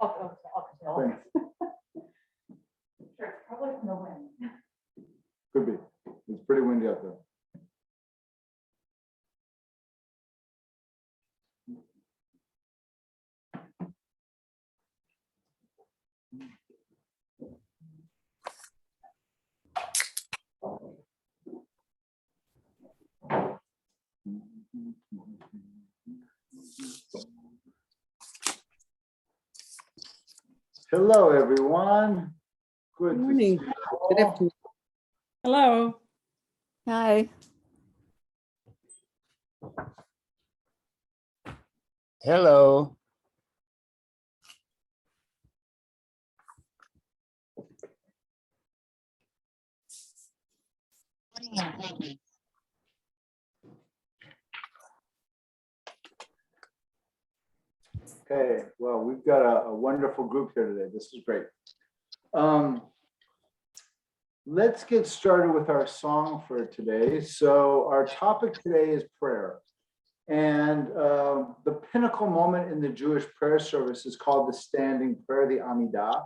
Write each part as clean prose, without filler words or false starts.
Sure, it's probably from the wind. Could be. It's pretty windy out there. Hello, everyone. Good Morning. to see you Good all. afternoon. Hello. Hi. Hello. Okay, well, we've got a wonderful group here today. This is great. Let's get started with our song for today. So our topic today is prayer. And the pinnacle moment in the Jewish prayer service is called the standing prayer, the Amidah.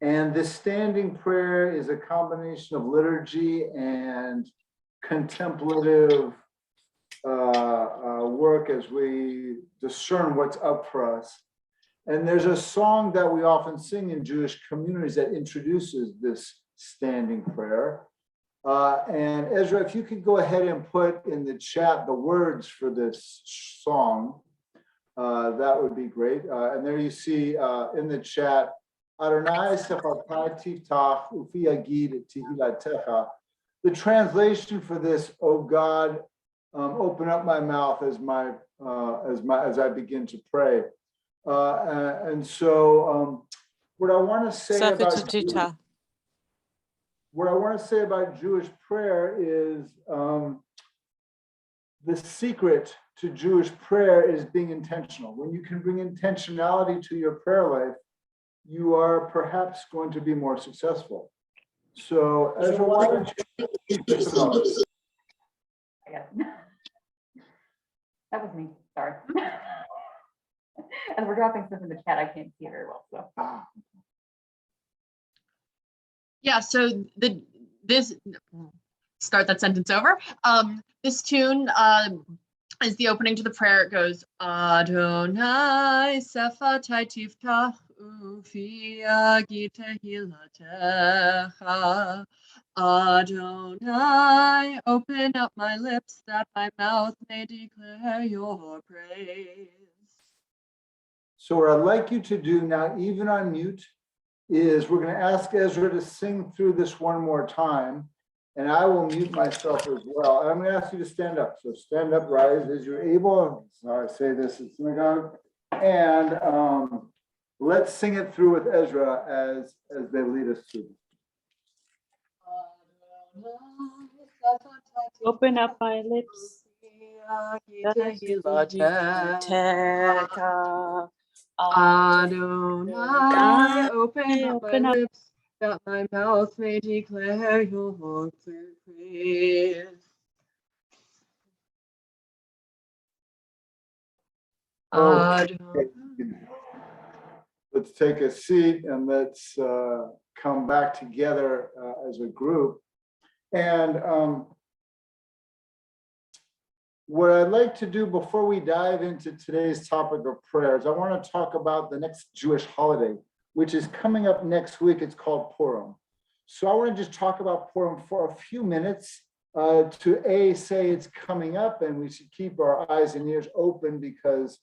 And this standing prayer is a combination of liturgy and contemplative work as we discern what's up for us. And there's a song that we often sing in Jewish communities that introduces this standing prayer. And Ezra, if you could go ahead and put in the chat the words for this song, that would be great. And there you see in the chat, Adonai sefatai tiftach ufi yagid tehilatecha. The translation for this, oh God, open up my mouth as I begin to pray. And so what I want to say about Jewish prayer is the secret to Jewish prayer is being intentional. When you can bring intentionality to your prayer life, you are perhaps going to be more successful. So, Ezra, why don't you kick us off? I guess. That was me, sorry. And we're dropping stuff in the chat, I can't see it very well, so. Yeah, so this start that sentence over. This tune is the opening to the prayer. It goes Adonai sefatai tiftach ufi yagid tehilatecha. Adonai, open up my lips that my mouth may declare your praise. So what I'd like you to do now, even on mute, is we're going to ask Ezra to sing through this one more time, and I will mute myself as well. And I'm going to ask you to stand up. So stand up, rise as you're able. Sorry, I say this in synagogue. And let's sing it through with Ezra as they lead us through. Open up my lips. Adonai, open up my lips that my mouth may declare your praise. Let's take a seat and let's come back together as a group. And what I'd like to do before we dive into today's topic of prayers, I want to talk about the next Jewish holiday, which is coming up next week. It's called Purim. So I want to just talk about Purim for a few minutes to say it's coming up, and we should keep our eyes and ears open because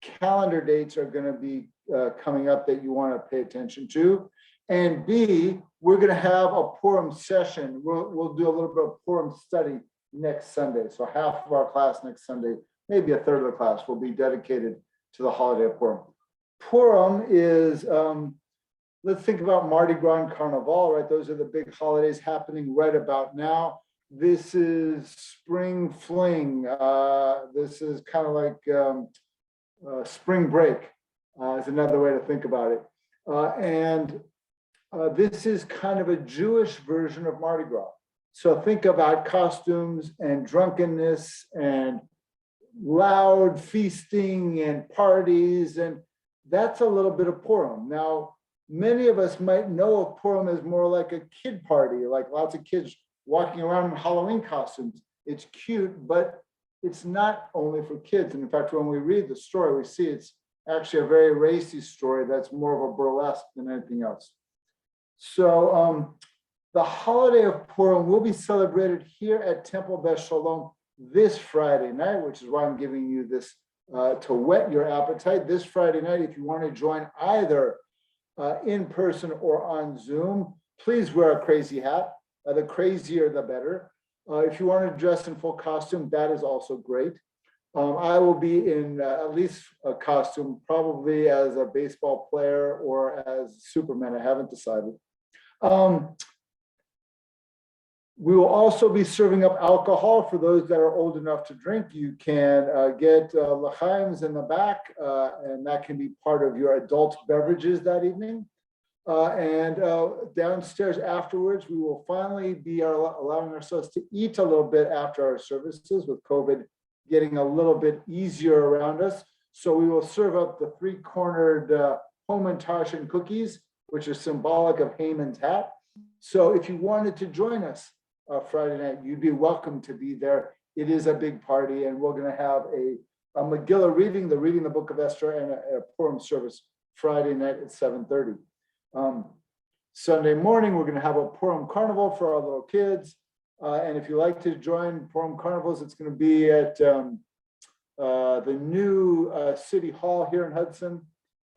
calendar dates are going to be coming up that you want to pay attention to. And B, we're going to have a Purim session. We'll do a little bit of Purim study next Sunday. So half of our class next Sunday, maybe a third of the class will be dedicated to the holiday of Purim. Purim is, let's think about Mardi Gras and Carnival, right? Those are the big holidays happening right about now. This is spring fling. This is kind of like spring break is another way to think about it. This is kind of a Jewish version of Mardi Gras. So think about costumes and drunkenness and loud feasting and parties. And that's a little bit of Purim. Now, many of us might know of Purim as more like a kid party, like lots of kids walking around in Halloween costumes. It's cute, but it's not only for kids. And in fact, when we read the story, we see it's actually a very racy story that's more of a burlesque than anything else. So the holiday of Purim will be celebrated here at Temple Beth Shalom this Friday night, which is why I'm giving you this to whet your appetite. This Friday night, if you want to join either in person or on Zoom, please wear a crazy hat. The crazier, the better. If you want to dress in full costume, that is also great. I will be in at least a costume, probably as a baseball player or as Superman. I haven't decided. We will also be serving up alcohol for those that are old enough to drink. You can get l'chaims in the back, and that can be part of your adult beverages that evening. And downstairs afterwards, we will finally be allowing ourselves to eat a little bit after our services, with COVID getting a little bit easier around us. So we will serve up the three-cornered Hamantaschen cookies, which are symbolic of Haman's hat. So if you wanted to join us Friday night, you'd be welcome to be there. It is a big party, and we're going to have a Megillah reading the book of Esther, and a Purim service Friday night at 7:30. Sunday morning, we're going to have a Purim carnival for our little kids. And if you like to join Purim carnivals, it's going to be at the new City Hall here in Hudson.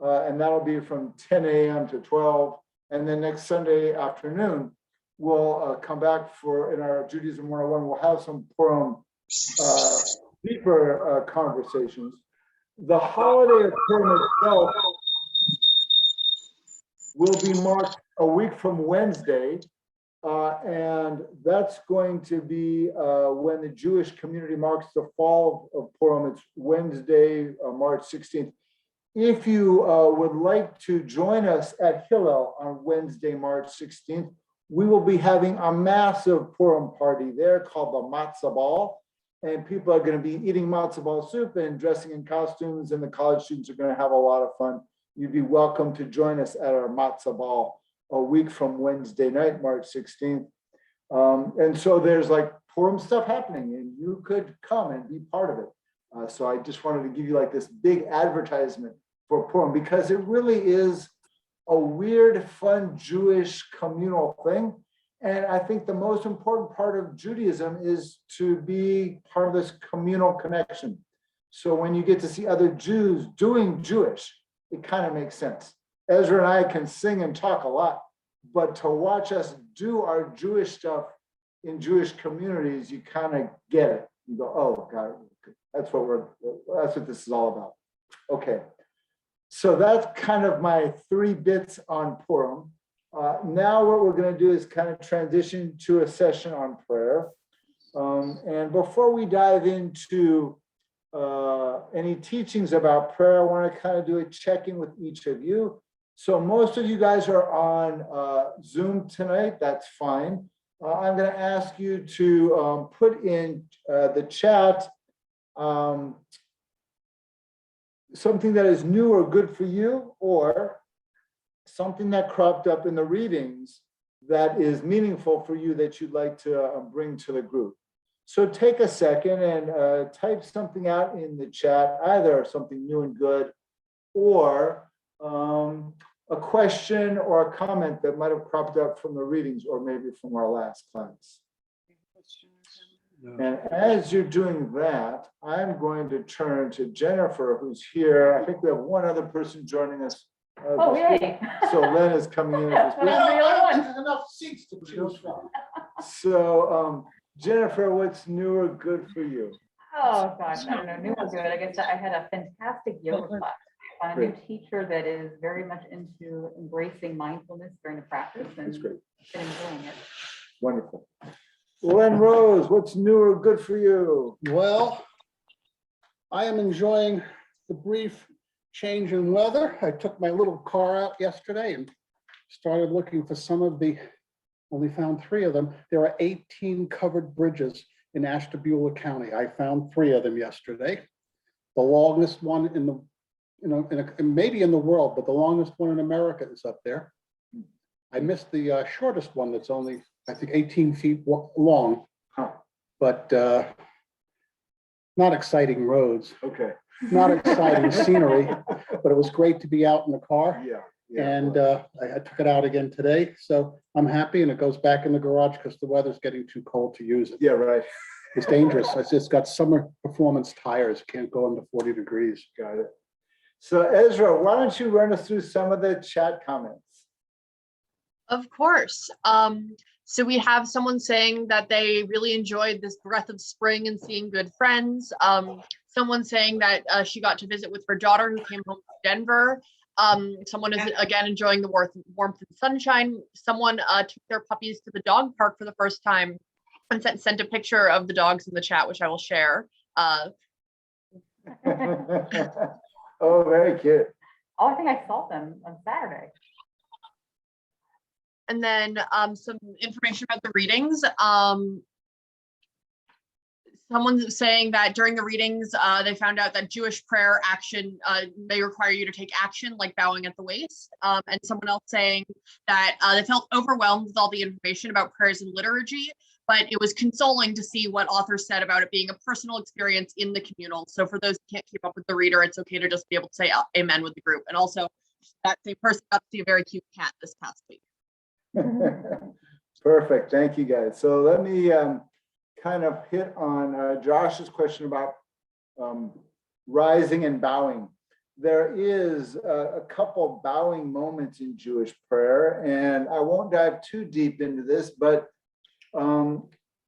And that'll be from 10 a.m. to 12. And then next Sunday afternoon, we'll come back in our Judaism 101, we'll have some Purim deeper conversations. The holiday of Purim itself will be marked a week from Wednesday, and that's going to be when the Jewish community marks the fall of Purim. It's Wednesday, March 16th. If you would like to join us at Hillel on Wednesday, March 16th, we will be having a massive Purim party there called the Matzah Ball, and people are going to be eating matzah ball soup and dressing in costumes, and the college students are going to have a lot of fun. You'd be welcome to join us at our matzah ball a week from Wednesday night, March 16th. And so there's like Purim stuff happening, and you could come and be part of it. So I just wanted to give you like this big advertisement for Purim, because it really is a weird, fun Jewish communal thing. And I think the most important part of Judaism is to be part of this communal connection. So when you get to see other Jews doing Jewish, it kind of makes sense. Ezra and I can sing and talk a lot, but to watch us do our Jewish stuff in Jewish communities, you kind of get it. You go, oh God, that's what this is all about. Okay, so that's kind of my 3 bits on Purim. Now what we're going to do is kind of transition to a session on prayer. And before we dive into any teachings about prayer, I want to kind of do a check-in with each of you. So most of you guys are on Zoom tonight. That's fine. I'm going to ask you to put in the chat something that is new or good for you, or something that cropped up in the readings that is meaningful for you that you'd like to bring to the group. So take a second and type something out in the chat, either something new and good, or a question or a comment that might have cropped up from the readings, or maybe from our last class. And as you're doing that, I'm going to turn to Jennifer, who's here. I think we have one other person joining us. Oh, yay. So Len is coming in. But I'm the only one. Enough seats to choose from. So Jennifer, what's new or good for you? Oh, gosh, I don't know, new or good. I guess I had a fantastic yoga class. I found a new teacher that is very much into embracing mindfulness during the practice, and That's great. been enjoying it. Wonderful. Len Rose, what's new or good for you? Well, I am enjoying the brief change in weather. I took my little car out yesterday and started looking for some of the, only found 3 of them. There are 18 covered bridges in Ashtabula County. I found 3 of them yesterday. The longest one and maybe in the world, but the longest one in America is up there. I missed the shortest one that's only, I think, 18 feet long, Huh. but not exciting roads, Okay. not exciting scenery, but it was great to be out in the car. Yeah. And I took it out again today, so I'm happy, and it goes back in the garage because the weather's getting too cold to use it. Yeah, right. It's dangerous. It's just got summer performance tires, can't go under 40 degrees. Got it. So Ezra, why don't you run us through some of the chat comments? Of course. So we have someone saying that they really enjoyed this breath of spring and seeing good friends. Someone saying that she got to visit with her daughter who came home from Denver. Someone is again enjoying the warmth and sunshine. Someone took their puppies to the dog park for the first time and sent a picture of the dogs in the chat, which I will share. Oh, very cute. Oh, I think I saw them on Saturday. And then some information about the readings. Someone's saying that during the readings, they found out that Jewish prayer action may require you to take action, like bowing at the waist. And someone else saying that they felt overwhelmed with all the information about prayers and liturgy, but it was consoling to see what authors said about it being a personal experience in the communal. So for those who can't keep up with the reader, it's okay to just be able to say amen with the group. And also, that same person got to see a very cute cat this past week. Perfect. Thank you, guys. So let me kind of hit on Josh's question about rising and bowing. There is a couple bowing moments in Jewish prayer, and I won't dive too deep into this, but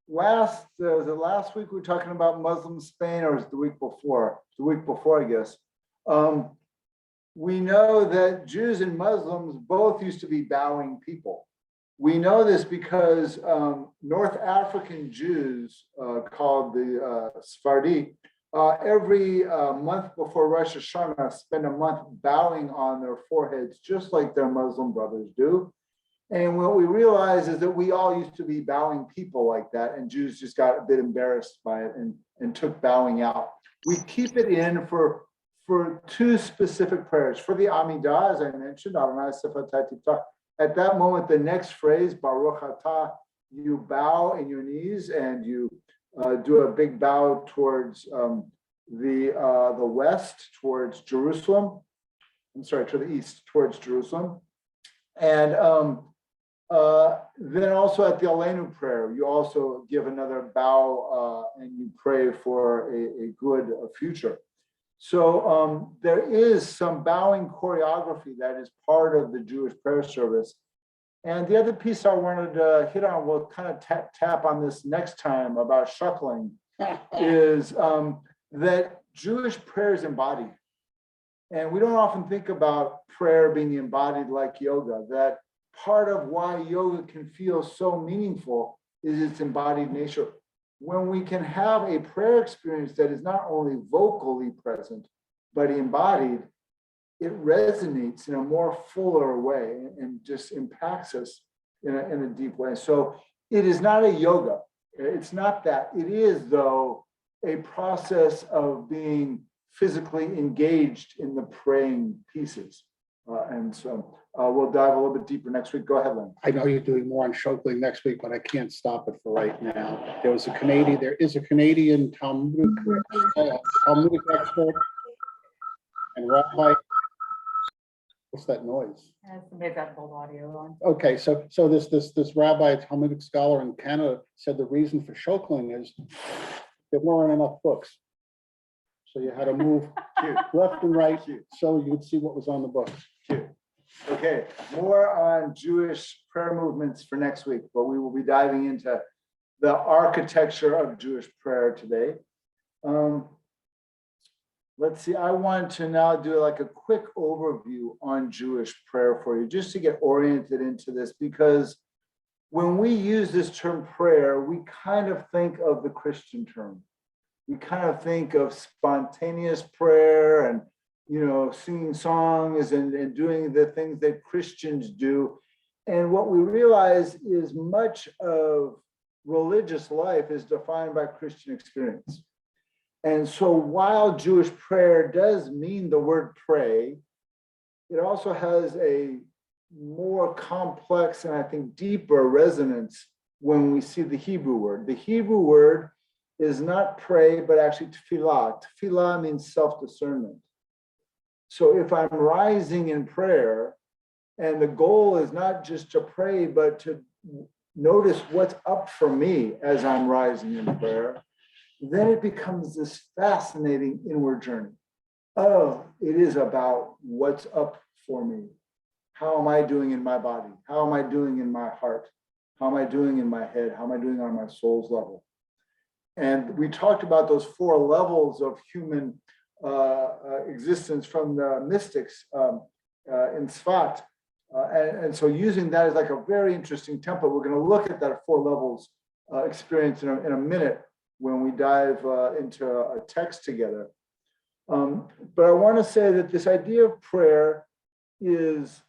last week we were talking about Muslim Spain, or was it the week before? The week before, I guess. We know that Jews and Muslims both used to be bowing people. We know this because North African Jews called the Sephardi, every month before Rosh Hashanah spend a month bowing on their foreheads, just like their Muslim brothers do. And what we realize is that we all used to be bowing people like that, and Jews just got a bit embarrassed by it and took bowing out. We keep it in for two specific prayers. For the Amidah, as I mentioned, Adonai Sefatai Tifta. At that moment, the next phrase, Baruch Atah, you bow in your knees and you do a big bow towards the west, towards Jerusalem. I'm sorry, to the east, towards Jerusalem. And then also at the Aleinu prayer, you also give another bow and you pray for a good future. So there is some bowing choreography that is part of the Jewish prayer service. And the other piece I wanted to hit on, we'll kind of tap on this next time about shuckling, is that Jewish prayer is embodied. And we don't often think about prayer being embodied like yoga, that part of why yoga can feel so meaningful is its embodied nature. When we can have a prayer experience that is not only vocally present, but embodied, it resonates in a more fuller way and just impacts us in a deep way. So it is not a yoga. It's not that. It is, though, a process of being physically engaged in the praying pieces. And so we'll dive a little bit deeper next week. Go ahead, Lynn. I know you're doing more on Shokling next week, but I can't stop it for right now. There is a Canadian Talmudic expert and rabbi. What's that noise? Somebody's got full audio on. Okay, so this rabbi, Talmudic scholar in Canada, said the reason for Shokling is there weren't enough books. So you had to move left and right so you could see what was on the books. Cute. Okay, more on Jewish prayer movements for next week, but we will be diving into the architecture of Jewish prayer today. Let's see, I want to now do like a quick overview on Jewish prayer for you, just to get oriented into this, because when we use this term prayer, we kind of think of the Christian term. We kind of think of spontaneous prayer and, singing songs and doing the things that Christians do. And what we realize is much of religious life is defined by Christian experience. And so while Jewish prayer does mean the word pray, it also has a more complex and I think deeper resonance when we see the Hebrew word. The Hebrew word is not pray, but actually tefillah. Tefillah means self-discernment. So if I'm rising in prayer, and the goal is not just to pray, but to notice what's up for me as I'm rising in prayer, then it becomes this fascinating inward journey. Oh, it is about what's up for me. How am I doing in my body? How am I doing in my heart? How am I doing in my head? How am I doing on my soul's level? And we talked about those 4 levels of human existence from the mystics in Sfat. And so using that as like a very interesting template, we're going to look at that 4 levels experience in a minute when we dive into a text together. But I want to say that this idea of prayer is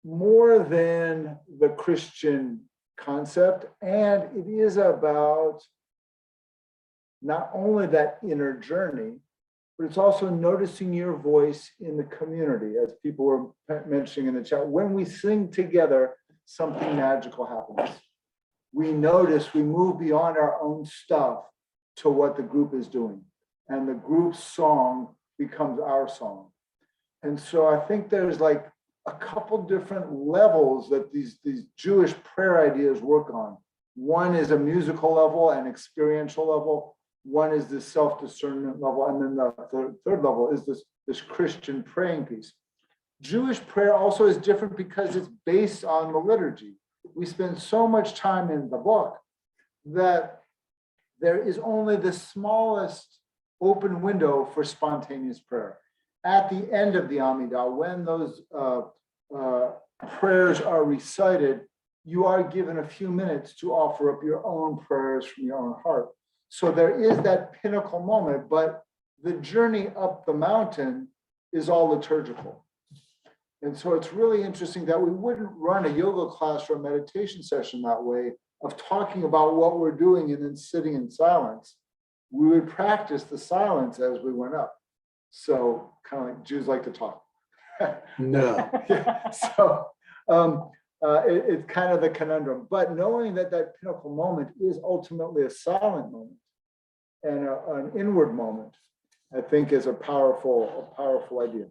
more than the Christian concept, and it is about not only that inner journey, but it's also noticing your voice in the community, as people were mentioning in the chat. When we sing together, something magical happens. We notice, we move beyond our own stuff to what the group is doing, and the group's song becomes our song. And so I think there's like a couple different levels that these Jewish prayer ideas work on. One is a musical level and experiential level. One is this self-discernment level. And then the third level is this Christian praying piece. Jewish prayer also is different because it's based on the liturgy. We spend so much time in the book that there is only the smallest open window for spontaneous prayer. At the end of the Amidah, when those prayers are recited, you are given a few minutes to offer up your own prayers from your own heart. So there is that pinnacle moment, but the journey up the mountain is all liturgical. And so it's really interesting that we wouldn't run a yoga class or a meditation session that way, of talking about what we're doing and then sitting in silence. We would practice the silence as we went up. So kind of like Jews like to talk. No. Yeah, so it's kind of the conundrum, but knowing that that pinnacle moment is ultimately a silent moment and an inward moment, I think is a powerful idea.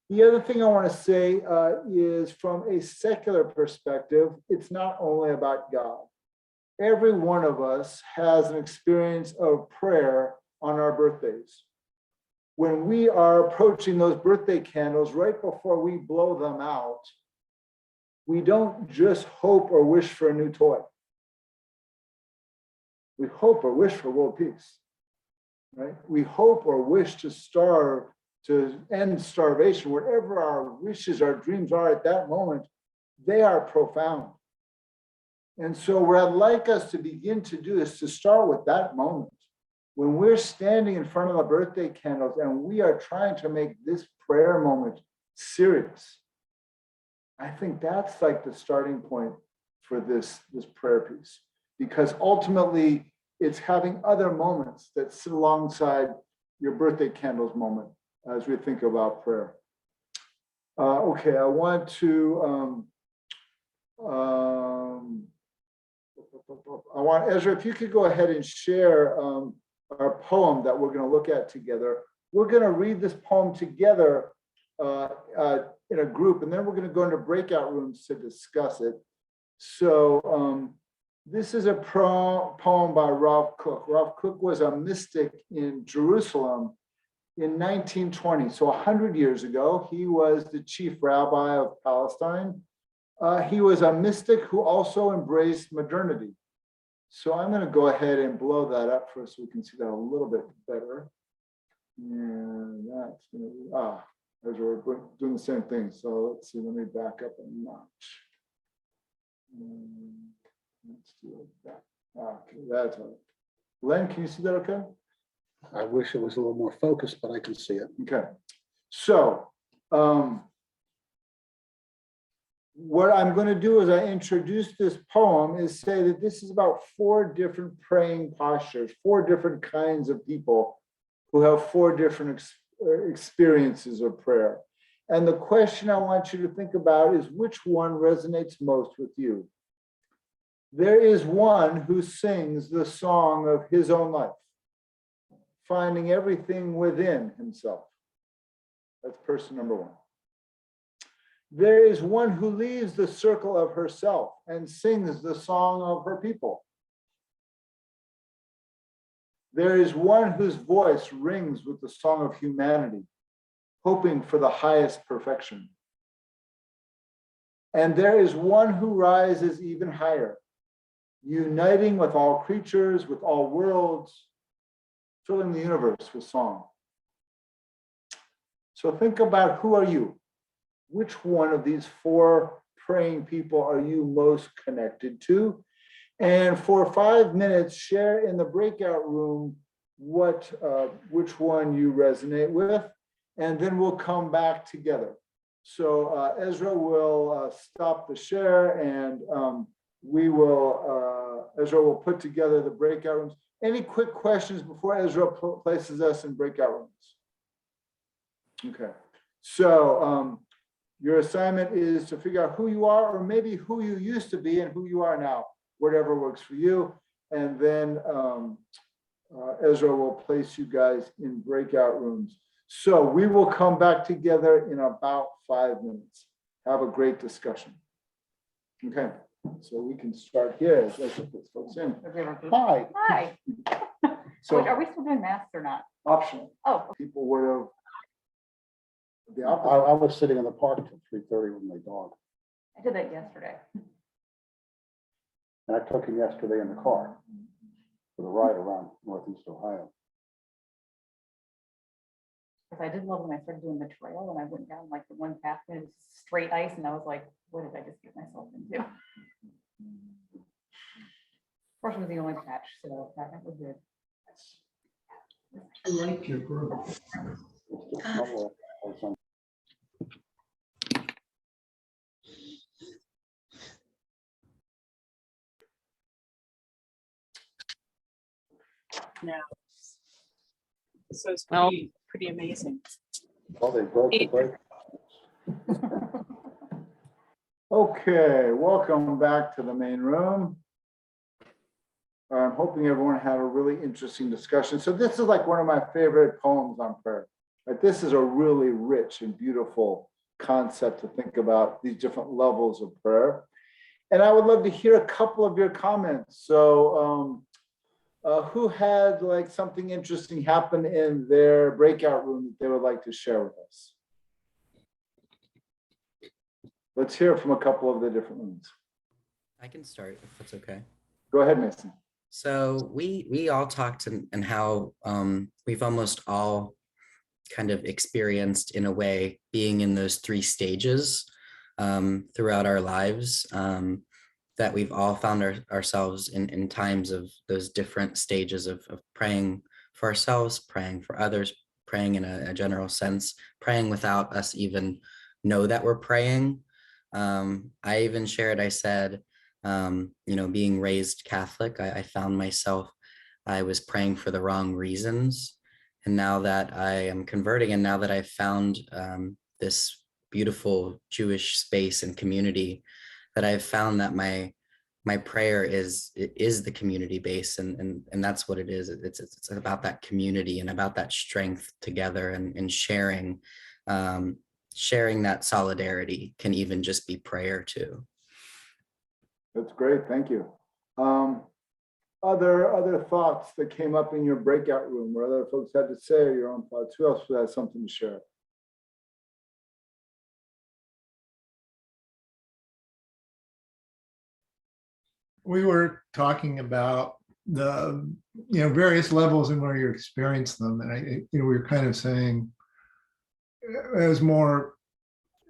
The other thing I want to say is, from a secular perspective, it's not only about God. Every one of us has an experience of prayer on our birthdays. When we are approaching those birthday candles, right before we blow them out, we don't just hope or wish for a new toy. We hope or wish for world peace, right? We hope or wish to end starvation. Whatever our wishes, our dreams are at that moment, they are profound. And so what I'd like us to begin to do is to start with that moment. When we're standing in front of the birthday candles and we are trying to make this prayer moment serious, I think that's like the starting point for this prayer piece, because ultimately it's having other moments that sit alongside your birthday candles moment as we think about prayer. Okay, I want to, Ezra, if you could go ahead and share our poem that we're going to look at together. We're going to read this poem together in a group, and then we're going to go into breakout rooms to discuss it. So this is a poem by Rav Kook. Rav Kook was a mystic in Jerusalem in 1920. So 100 years ago, he was the chief rabbi of Palestine. He was a mystic who also embraced modernity. So I'm going to go ahead and blow that up for us so we can see that a little bit better. And that's going to be, as we're doing the same thing. So let's see, let me back up a notch. Let's do it that. Okay, that's all right. Len, can you see that okay? I wish it was a little more focused, but I can see it. Okay. So what I'm going to do as I introduce this poem is say that this is about 4 different praying postures, 4 different kinds of people who have 4 different experiences of prayer. And the question I want you to think about is which one resonates most with you? There is one who sings the song of his own life, finding everything within himself. That's person number 1. There is one who leaves the circle of herself and sings the song of her people. There is one whose voice rings with the song of humanity, hoping for the highest perfection. And there is one who rises even higher, uniting with all creatures, with all worlds, filling the universe with song. So think about, who are you? Which one of these 4 praying people are you most connected to? And for 5 minutes, share in the breakout room which one you resonate with, and then we'll come back together. So Ezra will stop the share, and Ezra will put together the breakout rooms. Any quick questions before Ezra places us in breakout rooms? Okay, so your assignment is to figure out who you are, or maybe who you used to be and who you are now, whatever works for you. And then Ezra will place you guys in breakout rooms. So we will come back together in about 5 minutes. Have a great discussion. Okay, so we can start here. Let's put folks in. Hi. Hi. So Are we still doing masks or not? optional. Oh, People would have. The I opposite. was sitting in the park till 3:30 with my dog, I did that yesterday. and I took him yesterday in the car for the ride around Northeast Ohio. Because I did love when I started doing the trail and I went down like the one path and it was straight ice and I was like, what did I just get myself into? Of course, it was the only patch, so that was good. I like your group. It's just not or something. So it's pretty amazing. Well, they broke the break. Okay, welcome back to the main room. I'm hoping everyone had a really interesting discussion. So this is like one of my favorite poems on prayer. Like, this is a really rich and beautiful concept to think about, these different levels of prayer. And I would love to hear a couple of your comments. So who had like something interesting happen in their breakout room that they would like to share with us? Let's hear from a couple of the different ones. I can start if that's okay. Go ahead, Mason. So we all talked and how we've almost all kind of experienced, in a way, being in those 3 stages throughout our lives, that we've all found ourselves in times of those different stages of praying for ourselves, praying for others, praying in a general sense, praying without us even know that we're praying. I even shared, I said, being raised Catholic, I found myself, I was praying for the wrong reasons. And now that I am converting, and now that I've found this beautiful Jewish space and community, that I've found that my prayer is the community base, and that's what it is. It's about that community and about that strength together, and sharing that solidarity can even just be prayer too. That's great, thank you. Other thoughts that came up in your breakout room, or other folks had to say, or your own thoughts? Who else has something to share? We were talking about the various levels and where you experience them, and we were kind of saying it was more,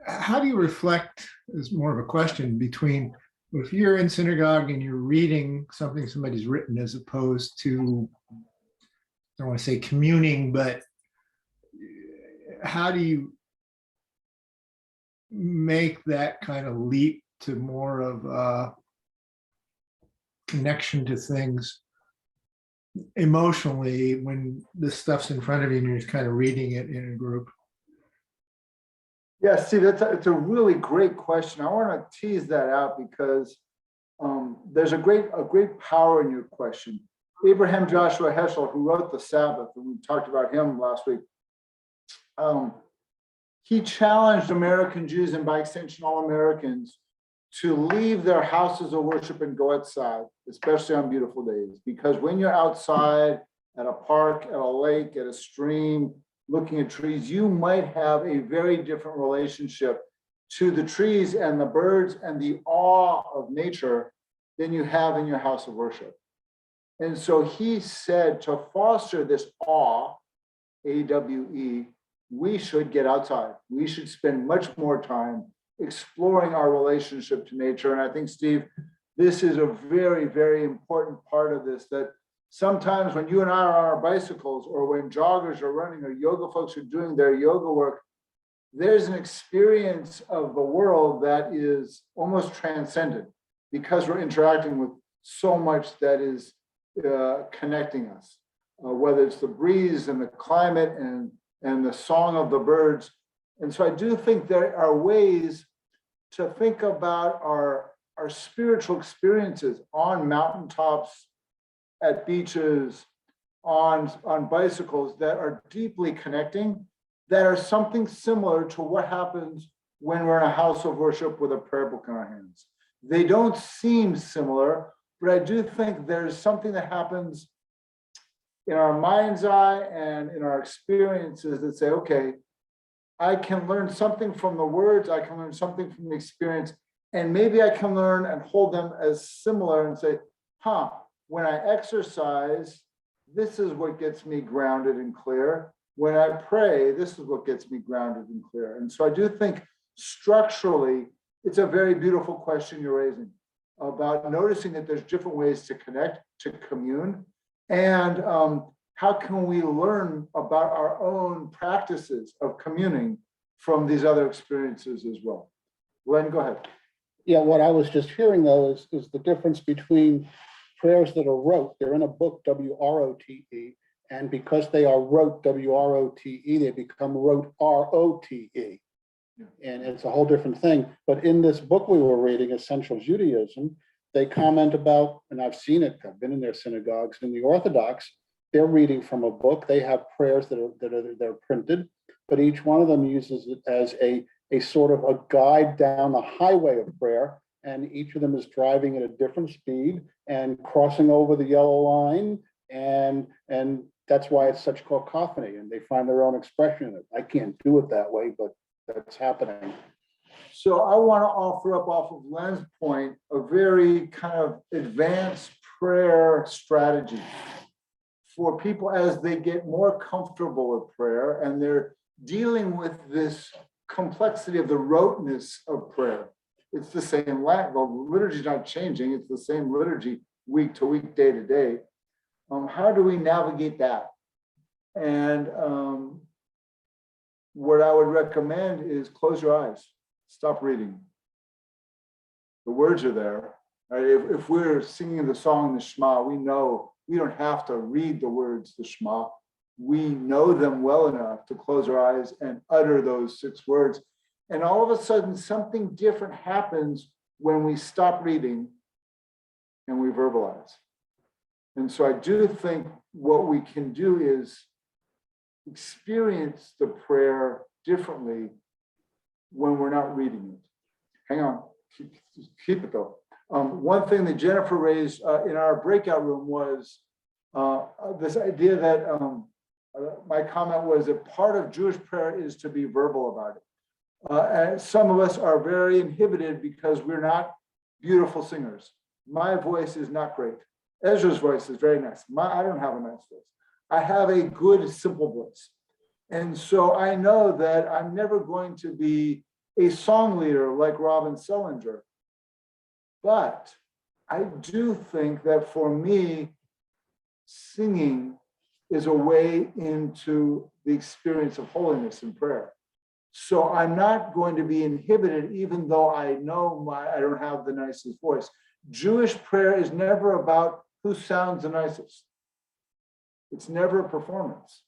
how do you reflect, is more of a question, between if you're in synagogue and you're reading something somebody's written, as opposed to, I don't want to say communing, but how do you make that kind of leap to more of a connection to things emotionally when this stuff's in front of you and you're just kind of reading it in a group? Yeah, Steve, it's a really great question. I want to tease that out because there's a great power in your question. Abraham Joshua Heschel, who wrote The Sabbath, and we talked about him last week, he challenged American Jews and by extension all Americans to leave their houses of worship and go outside, especially on beautiful days. Because when you're outside at a park, at a lake, at a stream, looking at trees, you might have a very different relationship to the trees and the birds and the awe of nature than you have in your house of worship. And so he said to foster this awe, AWE, we should get outside. We should spend much more time exploring our relationship to nature. And I think, Steve, this is a very, very important part of this, that sometimes when you and I are on our bicycles or when joggers are running or yoga folks are doing their yoga work, there's an experience of the world that is almost transcendent because we're interacting with so much that is connecting us, whether it's the breeze and the climate and the song of the birds. And so I do think there are ways to think about our spiritual experiences on mountaintops, at beaches, on bicycles that are deeply connecting, that are something similar to what happens when we're in a house of worship with a prayer book in our hands. They don't seem similar, but I do think there's something that happens in our mind's eye and in our experiences that say, okay, I can learn something from the words, I can learn something from the experience, and maybe I can learn and hold them as similar and say, when I exercise, this is what gets me grounded and clear. When I pray, this is what gets me grounded and clear. And so I do think structurally, it's a very beautiful question you're raising about noticing that there's different ways to connect, to commune, and how can we learn about our own practices of communing from these other experiences as well. Glenn, go ahead. Yeah, what I was just hearing though is the difference between prayers that are rote. They're in a book, WROTE, and because they are rote, WROTE, they become rote, ROTE. And it's a whole different thing. But in this book we were reading, Essential Judaism, they comment about, and I've seen it, I've been in their synagogues, in the Orthodox, they're reading from a book. They have prayers that are printed, but each one of them uses it as a sort of a guide down the highway of prayer. And each of them is driving at a different speed and crossing over the yellow line. And that's why it's such cacophony, and they find their own expression in it. I can't do it that way, but that's happening. So I want to offer up off of Len's point, a very kind of advanced prayer strategy for people as they get more comfortable with prayer and they're dealing with this complexity of the roteness of prayer. It's the same, the liturgy is not changing. It's the same liturgy week to week, day to day. How do we navigate that? And what I would recommend is close your eyes, stop reading. The words are there. Right? If we're singing the song, the Shema, we know we don't have to read the words, the Shema. We know them well enough to close our eyes and utter those 6 words. And all of a sudden, something different happens when we stop reading and we verbalize. And so I do think what we can do is experience the prayer differently when we're not reading it. Hang on, keep it though. One thing that Jennifer raised in our breakout room was this idea that my comment was that part of Jewish prayer is to be verbal about it. And some of us are very inhibited because we're not beautiful singers. My voice is not great. Ezra's voice is very nice. I don't have a nice voice. I have a good, simple voice. And so I know that I'm never going to be a song leader like Robin Sellinger. But I do think that for me, singing is a way into the experience of holiness in prayer. So I'm not going to be inhibited, even though I know I don't have the nicest voice. Jewish prayer is never about who sounds the nicest. It's never a performance.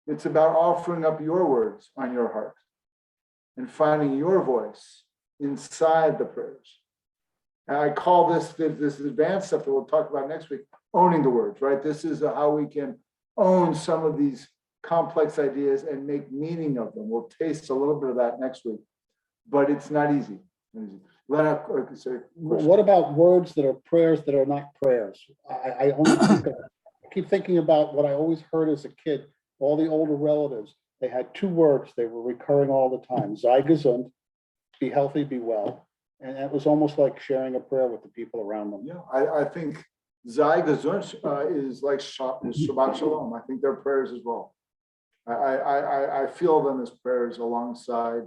It's about offering up your words on your heart and finding your voice inside the prayers. And I call this advanced stuff that we'll talk about next week, owning the words, right? This is how we can own some of these complex ideas and make meaning of them. We'll taste a little bit of that next week, but it's not easy. Lena, What about words that are prayers that are not prayers? I only keep thinking about what I always heard as a kid, all the older relatives, they had two words they were recurring all the time, sei gesund, be healthy, be well. And it was almost like sharing a prayer with the people around them. Yeah, I think sei gesund is like Shabbat Shalom. I think they're prayers as well. I feel them as prayers alongside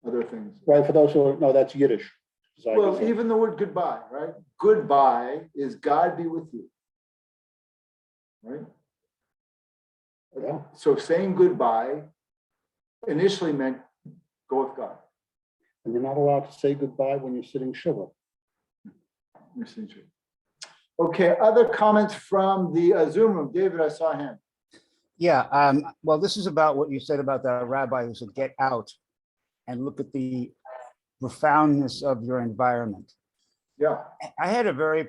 other things. Right, for those who don't know, that's Yiddish. Sei Well, gesund. even the word goodbye, right? Goodbye is God be with you, right? Yeah. So saying goodbye initially meant go with God. And you're not allowed to say goodbye when you're sitting shiva. Okay, other comments from the Zoom room? David, I saw a hand. Yeah, well, this is about what you said about the rabbi who said, get out and look at the profoundness of your environment. Yeah. I had a very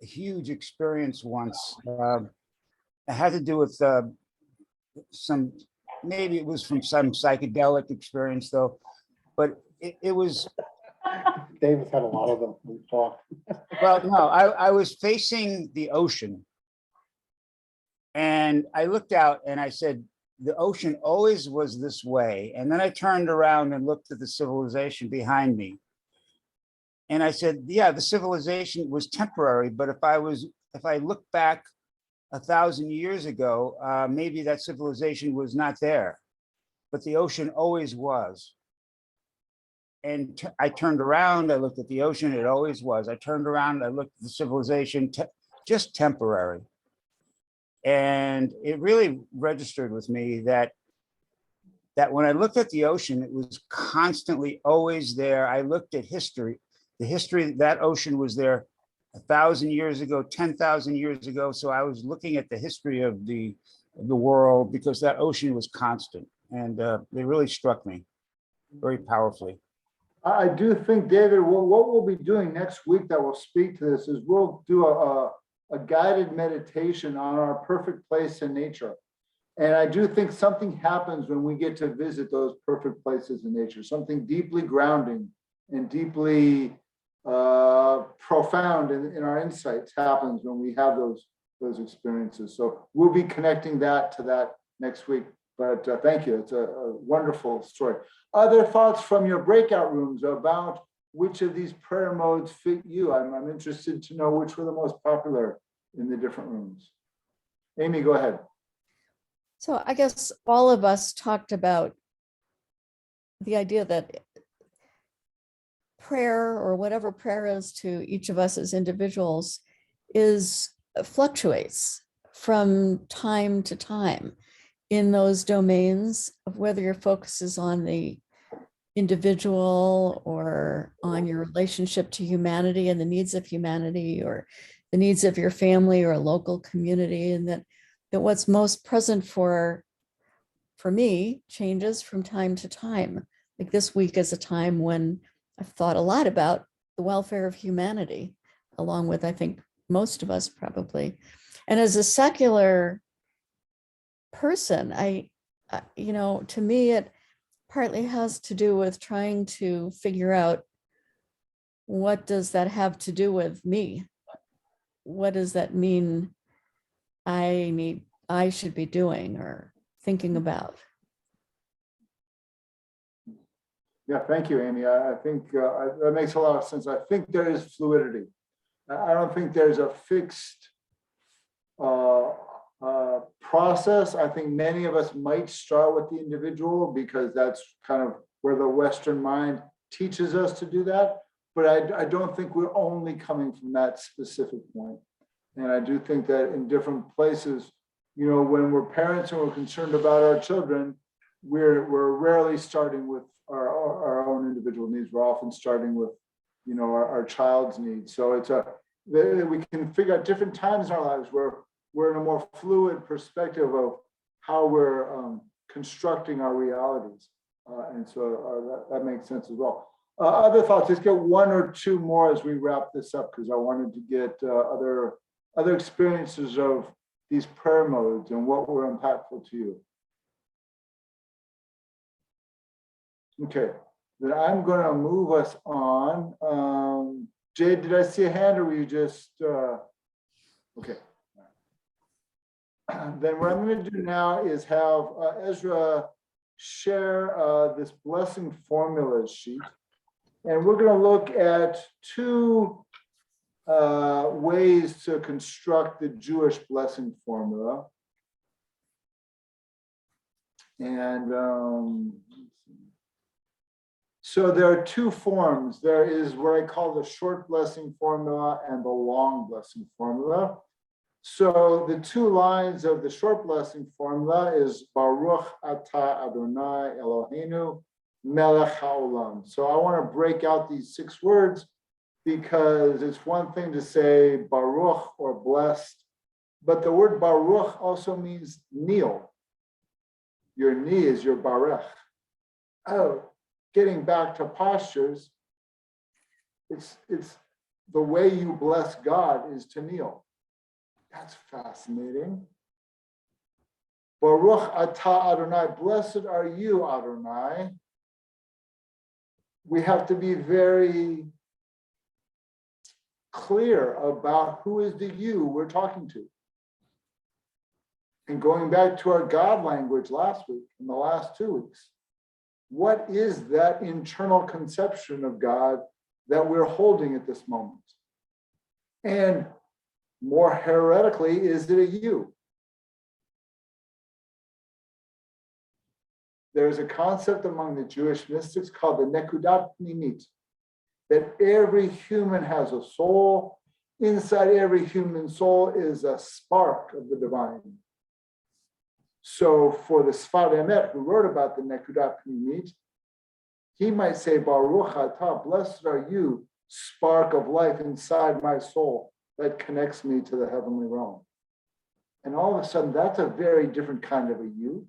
huge experience once. It had to do with some, maybe it was from some psychedelic experience though, but it was, David's had a lot of them. We've talked. well, no, I was facing the ocean and I looked out and I said, the ocean always was this way. And then I turned around and looked at the civilization behind me. And I said, yeah, the civilization was temporary, but if I look back 1,000 years ago, maybe that civilization was not there, but the ocean always was. And I turned around, I looked at the ocean, it always was. I turned around, I looked at the civilization, just temporary. And it really registered with me that when I looked at the ocean, it was constantly always there. I looked at history. The history, that ocean was there 1,000 years ago, 10,000 years ago. So I was looking at the history of the world because that ocean was constant. And they really struck me very powerfully. I do think, David, what we'll be doing next week that will speak to this is we'll do a guided meditation on our perfect place in nature. And I do think something happens when we get to visit those perfect places in nature, something deeply grounding and deeply profound in our insights happens when we have those experiences. So we'll be connecting that to that next week. But thank you. It's a wonderful story. Other thoughts from your breakout rooms about which of these prayer modes fit you? I'm interested to know which were the most popular in the different rooms. Amy, go ahead. So I guess all of us talked about the idea that prayer, or whatever prayer is to each of us as individuals, fluctuates from time to time in those domains of whether your focus is on the individual or on your relationship to humanity and the needs of humanity, or the needs of your family or a local community, and that what's most present for me changes from time to time. Like this week is a time when I've thought a lot about the welfare of humanity, along with, I think, most of us probably. And as a secular person, to me, it partly has to do with trying to figure out, what does that have to do with me? What does that mean I should be doing or thinking about? Yeah, thank you, Amy. I think that makes a lot of sense. I think there is fluidity. I don't think there's a fixed process. I think many of us might start with the individual because that's kind of where the Western mind teaches us to do that. But I don't think we're only coming from that specific point. And I do think that in different places, when we're parents and we're concerned about our children, we're rarely starting with our own individual needs. We're often starting with, our child's needs. So we can figure out different times in our lives where we're in a more fluid perspective of how we're constructing our realities. And so that makes sense as well. Other thoughts, let's get one or two more as we wrap this up, because I wanted to get other experiences of these prayer modes and what were impactful to you. Okay, then I'm going to move us on. Jade, did I see a hand or were you just, okay. Then what I'm going to do now is have Ezra share this blessing formula sheet. And we're going to look at two ways to construct the Jewish blessing formula. And so there are two forms. There is what I call the short blessing formula and the long blessing formula. So the two lines of the short blessing formula is Baruch Atah Adonai Eloheinu Melech HaOlam. So I want to break out these 6 words because it's one thing to say Baruch or blessed, but the word Baruch also means kneel. Your knee is your Baruch. Oh, getting back to postures, it's the way you bless God is to kneel. That's fascinating. Baruch Atah Adonai, blessed are you, Adonai. We have to be very clear about who is the you we're talking to. And going back to our God language last week, in the last 2 weeks, what is that internal conception of God that we're holding at this moment? And more heretically, is it a you? There's a concept among the Jewish mystics called the nekudat pnimit, that every human has a soul. Inside every human soul is a spark of the divine. So for the Sfat Emet who wrote about the nekudat pnimit, he might say, Baruch atah, blessed are you, spark of life inside my soul that connects me to the heavenly realm. And all of a sudden, that's a very different kind of a you.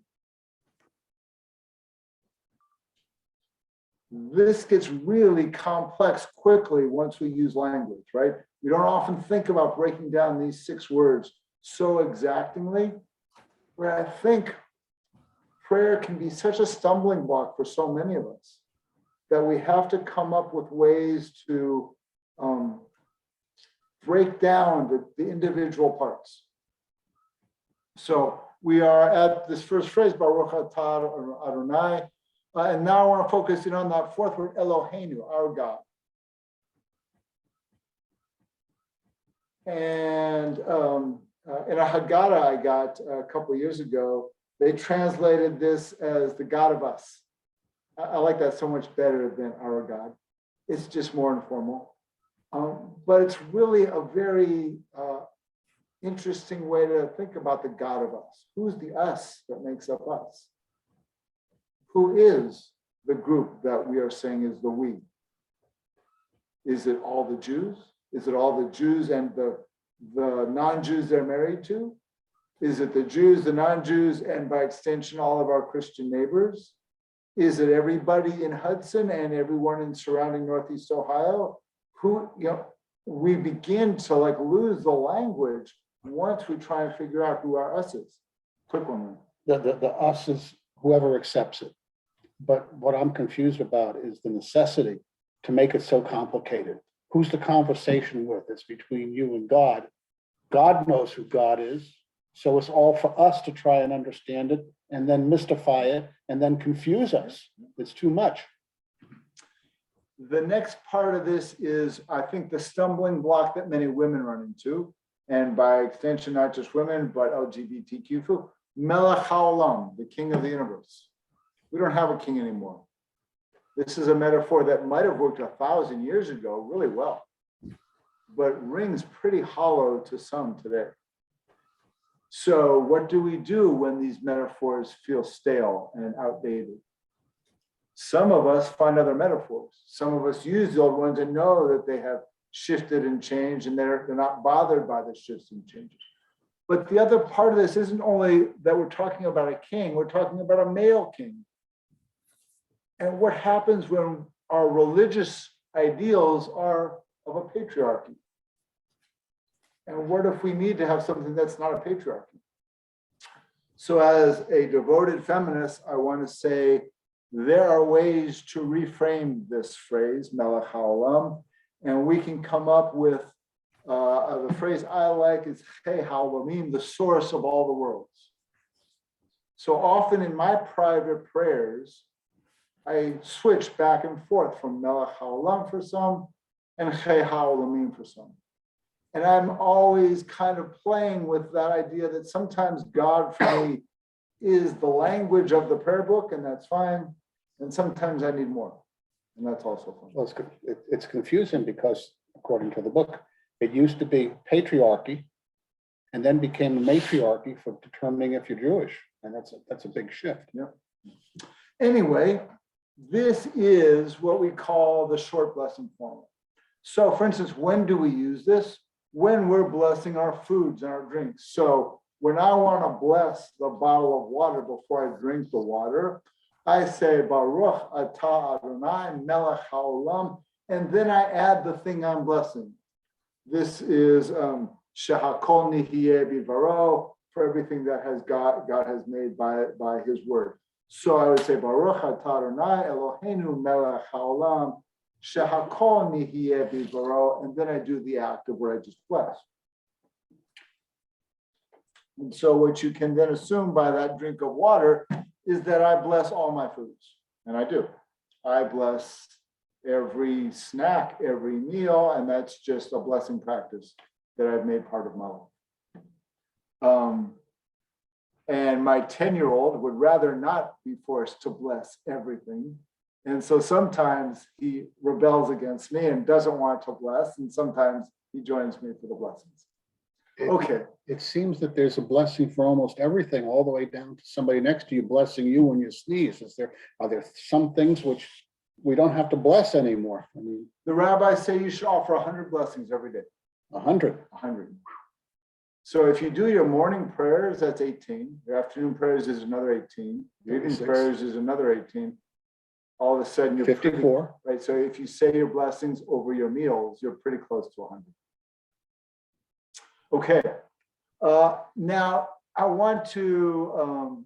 This gets really complex quickly once we use language, right? We don't often think about breaking down these 6 words so exactingly, but I think prayer can be such a stumbling block for so many of us that we have to come up with ways to break down the individual parts. So we are at this first phrase, Baruch Atah Adonai, and now I want to focus in on that 4th word, Eloheinu, our God. And in a Haggadah I got a couple of years ago, they translated this as the God of us. I like that so much better than our God. It's just more informal. But it's really a very interesting way to think about the God of us. Who's the us that makes up us? Who is the group that we are saying is the we? Is it all the Jews? Is it all the Jews and the non-Jews they're married to? Is it the Jews, the non-Jews, and by extension, all of our Christian neighbors? Is it everybody in Hudson and everyone in surrounding Northeast Ohio? Who, we begin to lose the language once we try and figure out who our us is. Quick one. The us is whoever accepts it. But what I'm confused about is the necessity to make it so complicated. Who's the conversation with? It's between you and God. God knows who God is. So it's all for us to try and understand it and then mystify it and then confuse us. It's too much. The next part of this is, I think, the stumbling block that many women run into, and by extension, not just women, but LGBTQ, Melech HaOlam, the king of the universe. We don't have a king anymore. This is a metaphor that might have worked 1,000 years ago really well, but rings pretty hollow to some today. So what do we do when these metaphors feel stale and outdated? Some of us find other metaphors. Some of us use the old ones and know that they have shifted and changed, and they're not bothered by the shifts and changes. But the other part of this isn't only that we're talking about a king, we're talking about a male king. And what happens when our religious ideals are of a patriarchy? And what if we need to have something that's not a patriarchy? So as a devoted feminist, I want to say there are ways to reframe this phrase, Melech HaOlam, and we can come up with the phrase I like is Chei HaOlamim, the source of all the worlds. So often in my private prayers, I switch back and forth from Melech HaOlam for some and Chei HaOlamim for some. And I'm always kind of playing with that idea that sometimes God for me is the language of the prayer book, and that's fine. And sometimes I need more, and that's also fine. Well, it's confusing because according to the book, it used to be patriarchy and then became a matriarchy for determining if you're Jewish. And that's a big shift. Yeah. Anyway, this is what we call the short blessing formula. So for instance, when do we use this? When we're blessing our foods and our drinks. So when I want to bless the bottle of water before I drink the water, I say Baruch Atah Adonai Melech HaOlam, and then I add the thing I'm blessing. This is Shehakol Nihiyeh Bivaro, for everything that God has made by His word. So I would say Baruch Atah Adonai Eloheinu Melech HaOlam Shehakol Nihiyeh Bivaro, and then I do the act of what I just blessed. And so what you can then assume by that drink of water is that I bless all my foods, and I do. I bless every snack, every meal, and that's just a blessing practice that I've made part of my life. And my 10-year-old would rather not be forced to bless everything. And so sometimes he rebels against me and doesn't want to bless, and sometimes he joins me for the blessings. Okay. It seems that there's a blessing for almost everything, all the way down to somebody next to you blessing you when you sneeze. Are there some things which we don't have to bless anymore? I mean, The rabbis say you should offer 100 blessings every day. 100. 100. So if you do your morning prayers, that's 18. Your afternoon prayers is another 18. Your evening 36. prayers is another 18. All of a sudden you're 54. Right. So if you say your blessings over your meals, you're pretty close to 100. Okay. Now I want to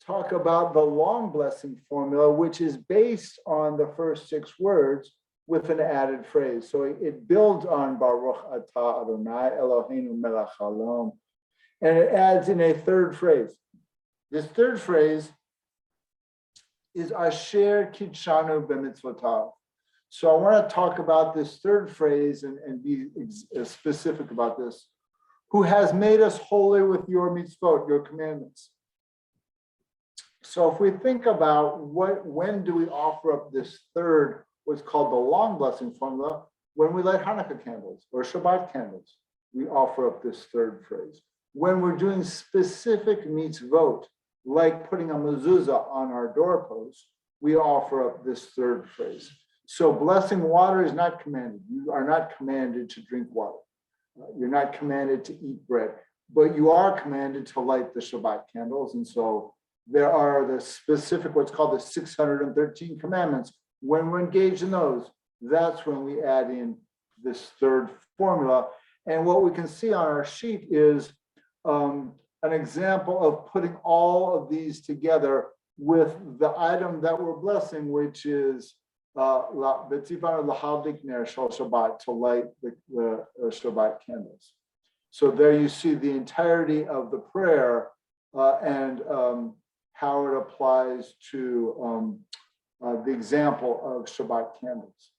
talk about the long blessing formula, which is based on the first 6 words with an added phrase. So it builds on Baruch Atah Adonai Eloheinu Melech HaOlam, and it adds in a third phrase. This third phrase is Asher Kitshanu B'mitzvotav. So I want to talk about this third phrase and be specific about this. Who has made us holy with your mitzvot, your commandments. So if we think about when do we offer up this third, what's called the long blessing formula, when we light Hanukkah candles or Shabbat candles, we offer up this third phrase. When we're doing specific mitzvot, like putting a mezuzah on our doorpost, we offer up this third phrase. So blessing water is not commanded. You are not commanded to drink water. You're not commanded to eat bread, but you are commanded to light the Shabbat candles. And so there are the specific, what's called the 613 commandments. When we're engaged in those, that's when we add in this third formula. And what we can see on our sheet is an example of putting all of these together with the item that we're blessing, which is to light the Shabbat candles. So there you see the entirety of the prayer and how it applies to the example of Shabbat candles.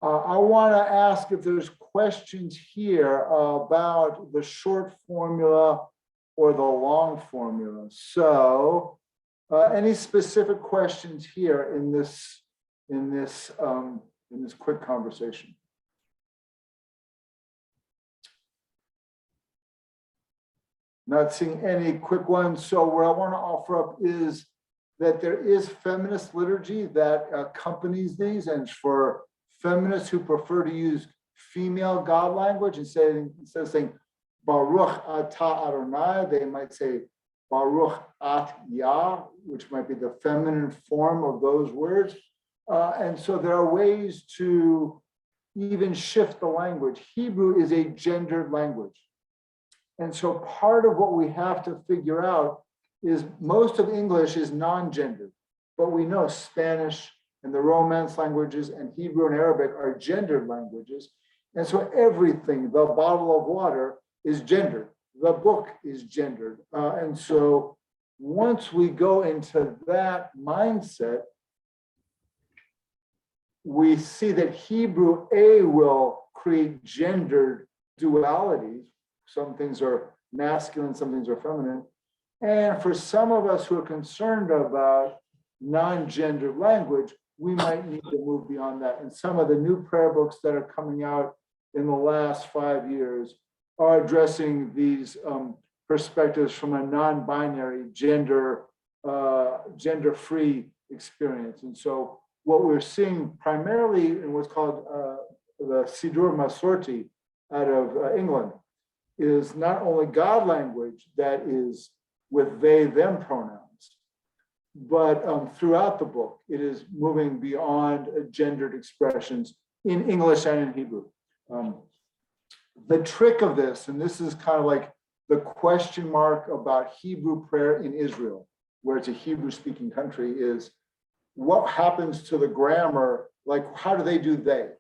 I want to ask if there's questions here about the short formula or the long formula. So any specific questions here in this quick conversation? Not seeing any quick ones. So what I want to offer up is that there is feminist liturgy that accompanies these, and for feminists who prefer to use female God language instead of saying Baruch atah Adonai, they might say Baruch at Yah, which might be the feminine form of those words. And so there are ways to even shift the language. Hebrew is a gendered language. And so part of what we have to figure out is most of English is non-gendered, but we know Spanish and the Romance languages and Hebrew and Arabic are gendered languages. And so everything, the bottle of water is gendered, the book is gendered. And so once we go into that mindset, we see that Hebrew will create gendered dualities. Some things are masculine, some things are feminine. And for some of us who are concerned about non-gendered language, we might need to move beyond that. And some of the new prayer books that are coming out in the last 5 years are addressing these perspectives from a non-binary, gender-free experience. And so what we're seeing primarily in what's called the Sidur Masorti out of England is not only God language that is with they, them pronouns, but throughout the book, it is moving beyond gendered expressions in English and in Hebrew. The trick of this, and this is kind of like the question mark about Hebrew prayer in Israel, where it's a Hebrew-speaking country, is what happens to the grammar? Like, how do they do they?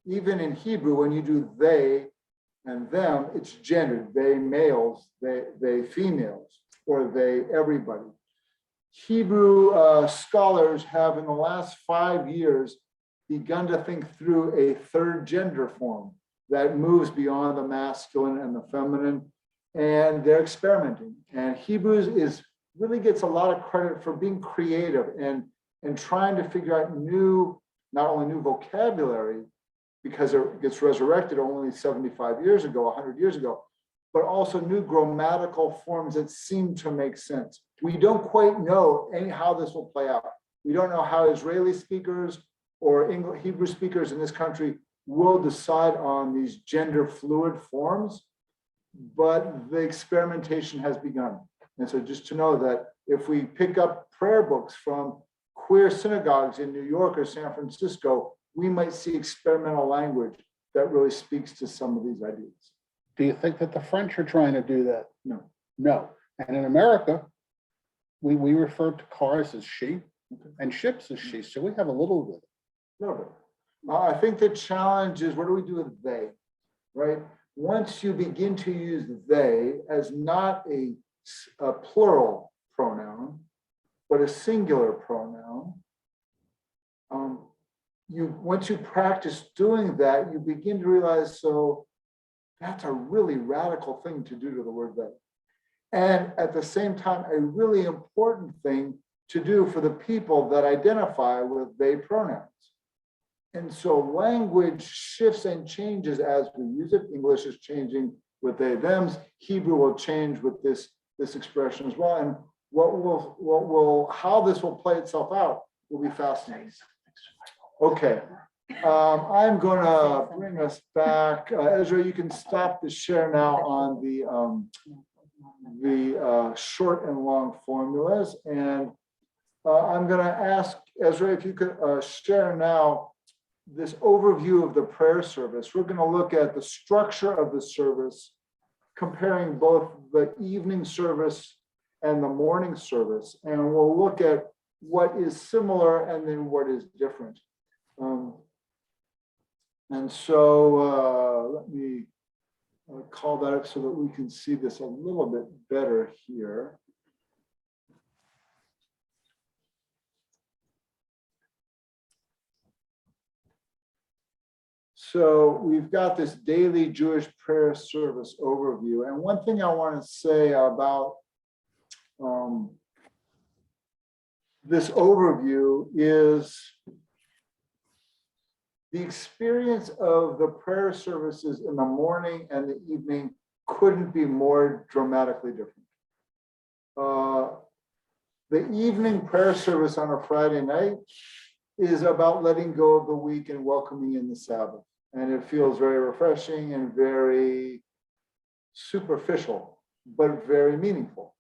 Even in Hebrew, when you do they and them, it's gendered. They males, they females, or they everybody. Hebrew scholars have in the last 5 years begun to think through a third gender form that moves beyond the masculine and the feminine, and they're experimenting. And Hebrews really gets a lot of credit for being creative and trying to figure out not only new vocabulary, because it gets resurrected only 75 years ago, 100 years ago, but also new grammatical forms that seem to make sense. We don't quite know how this will play out. We don't know how Israeli speakers or Hebrew speakers in this country will decide on these gender fluid forms, but the experimentation has begun. And so just to know that if we pick up prayer books from queer synagogues in New York or San Francisco, we might see experimental language that really speaks to some of these ideas. Do you think that the French are trying to do that? No. No. And in America, we refer to cars as she and ships as she. So we have a little bit. A little bit. I think the challenge is, what do we do with they, right? Once you begin to use they as not a plural pronoun, but a singular pronoun, once you practice doing that, you begin to realize, so that's a really radical thing to do to the word they. And at the same time, a really important thing to do for the people that identify with they pronouns. And so language shifts and changes as we use it. English is changing with they, thems. Hebrew will change with this expression as well. And how this will play itself out will be fascinating. Okay, I'm gonna bring us back. Ezra, you can stop the share now on the short and long formulas. And I'm gonna ask Ezra if you could share now this overview of the prayer service. We're going to look at the structure of the service, comparing both the evening service and the morning service. And we'll look at what is similar and then what is different. And so let me call that up so that we can see this a little bit better here. So we've got this daily Jewish prayer service overview. And one thing I want to say about this overview is the experience of the prayer services in the morning and the evening couldn't be more dramatically different. The evening prayer service on a Friday night is about letting go of the week and welcoming in the Sabbath. And it feels very refreshing and very superficial, but very meaningful.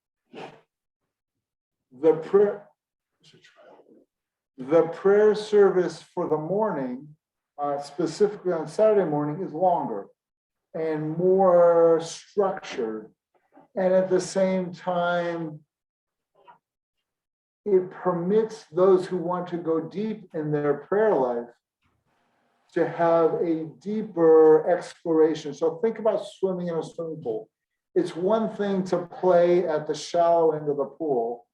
The prayer service for the morning, specifically on Saturday morning, is longer and more structured. And at the same time, it permits those who want to go deep in their prayer life to have a deeper exploration. So think about swimming in a swimming pool. It's one thing to play at the shallow end of the pool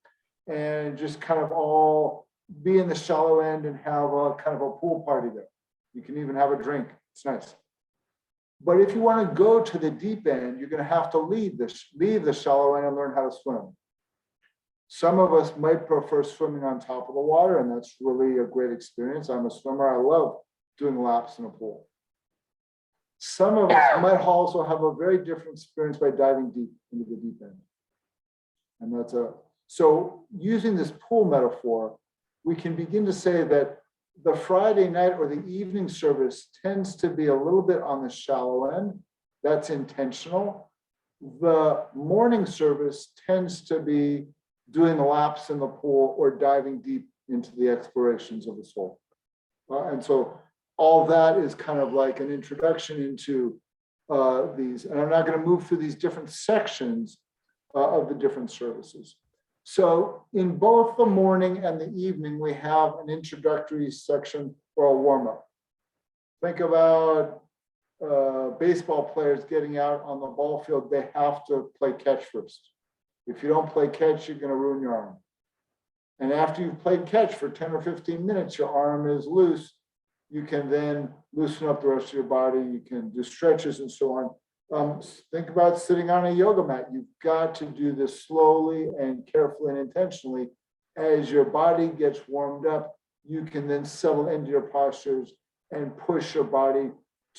and just kind of all be in the shallow end and have a kind of a pool party there. You can even have a drink. It's nice. But if you want to go to the deep end, you're going to have to leave the shallow end and learn how to swim. Some of us might prefer swimming on top of the water, and that's really a great experience. I'm a swimmer. I love doing laps in a pool. Some of us might also have a very different experience by diving deep into the deep end. And so using this pool metaphor, we can begin to say that the Friday night or the evening service tends to be a little bit on the shallow end. That's intentional. The morning service tends to be doing laps in the pool or diving deep into the explorations of the soul. And so all that is kind of like an introduction into these, and I'm not going to move through these different sections of the different services. So in both the morning and the evening, we have an introductory section or a warm-up. Think about baseball players getting out on the ball field. They have to play catch first. If you don't play catch, you're going to ruin your arm. And after you've played catch for 10 or 15 minutes, your arm is loose. You can then loosen up the rest of your body. You can do stretches and so on. Think about sitting on a yoga mat. You've got to do this slowly and carefully and intentionally. As your body gets warmed up, you can then settle into your postures and push your body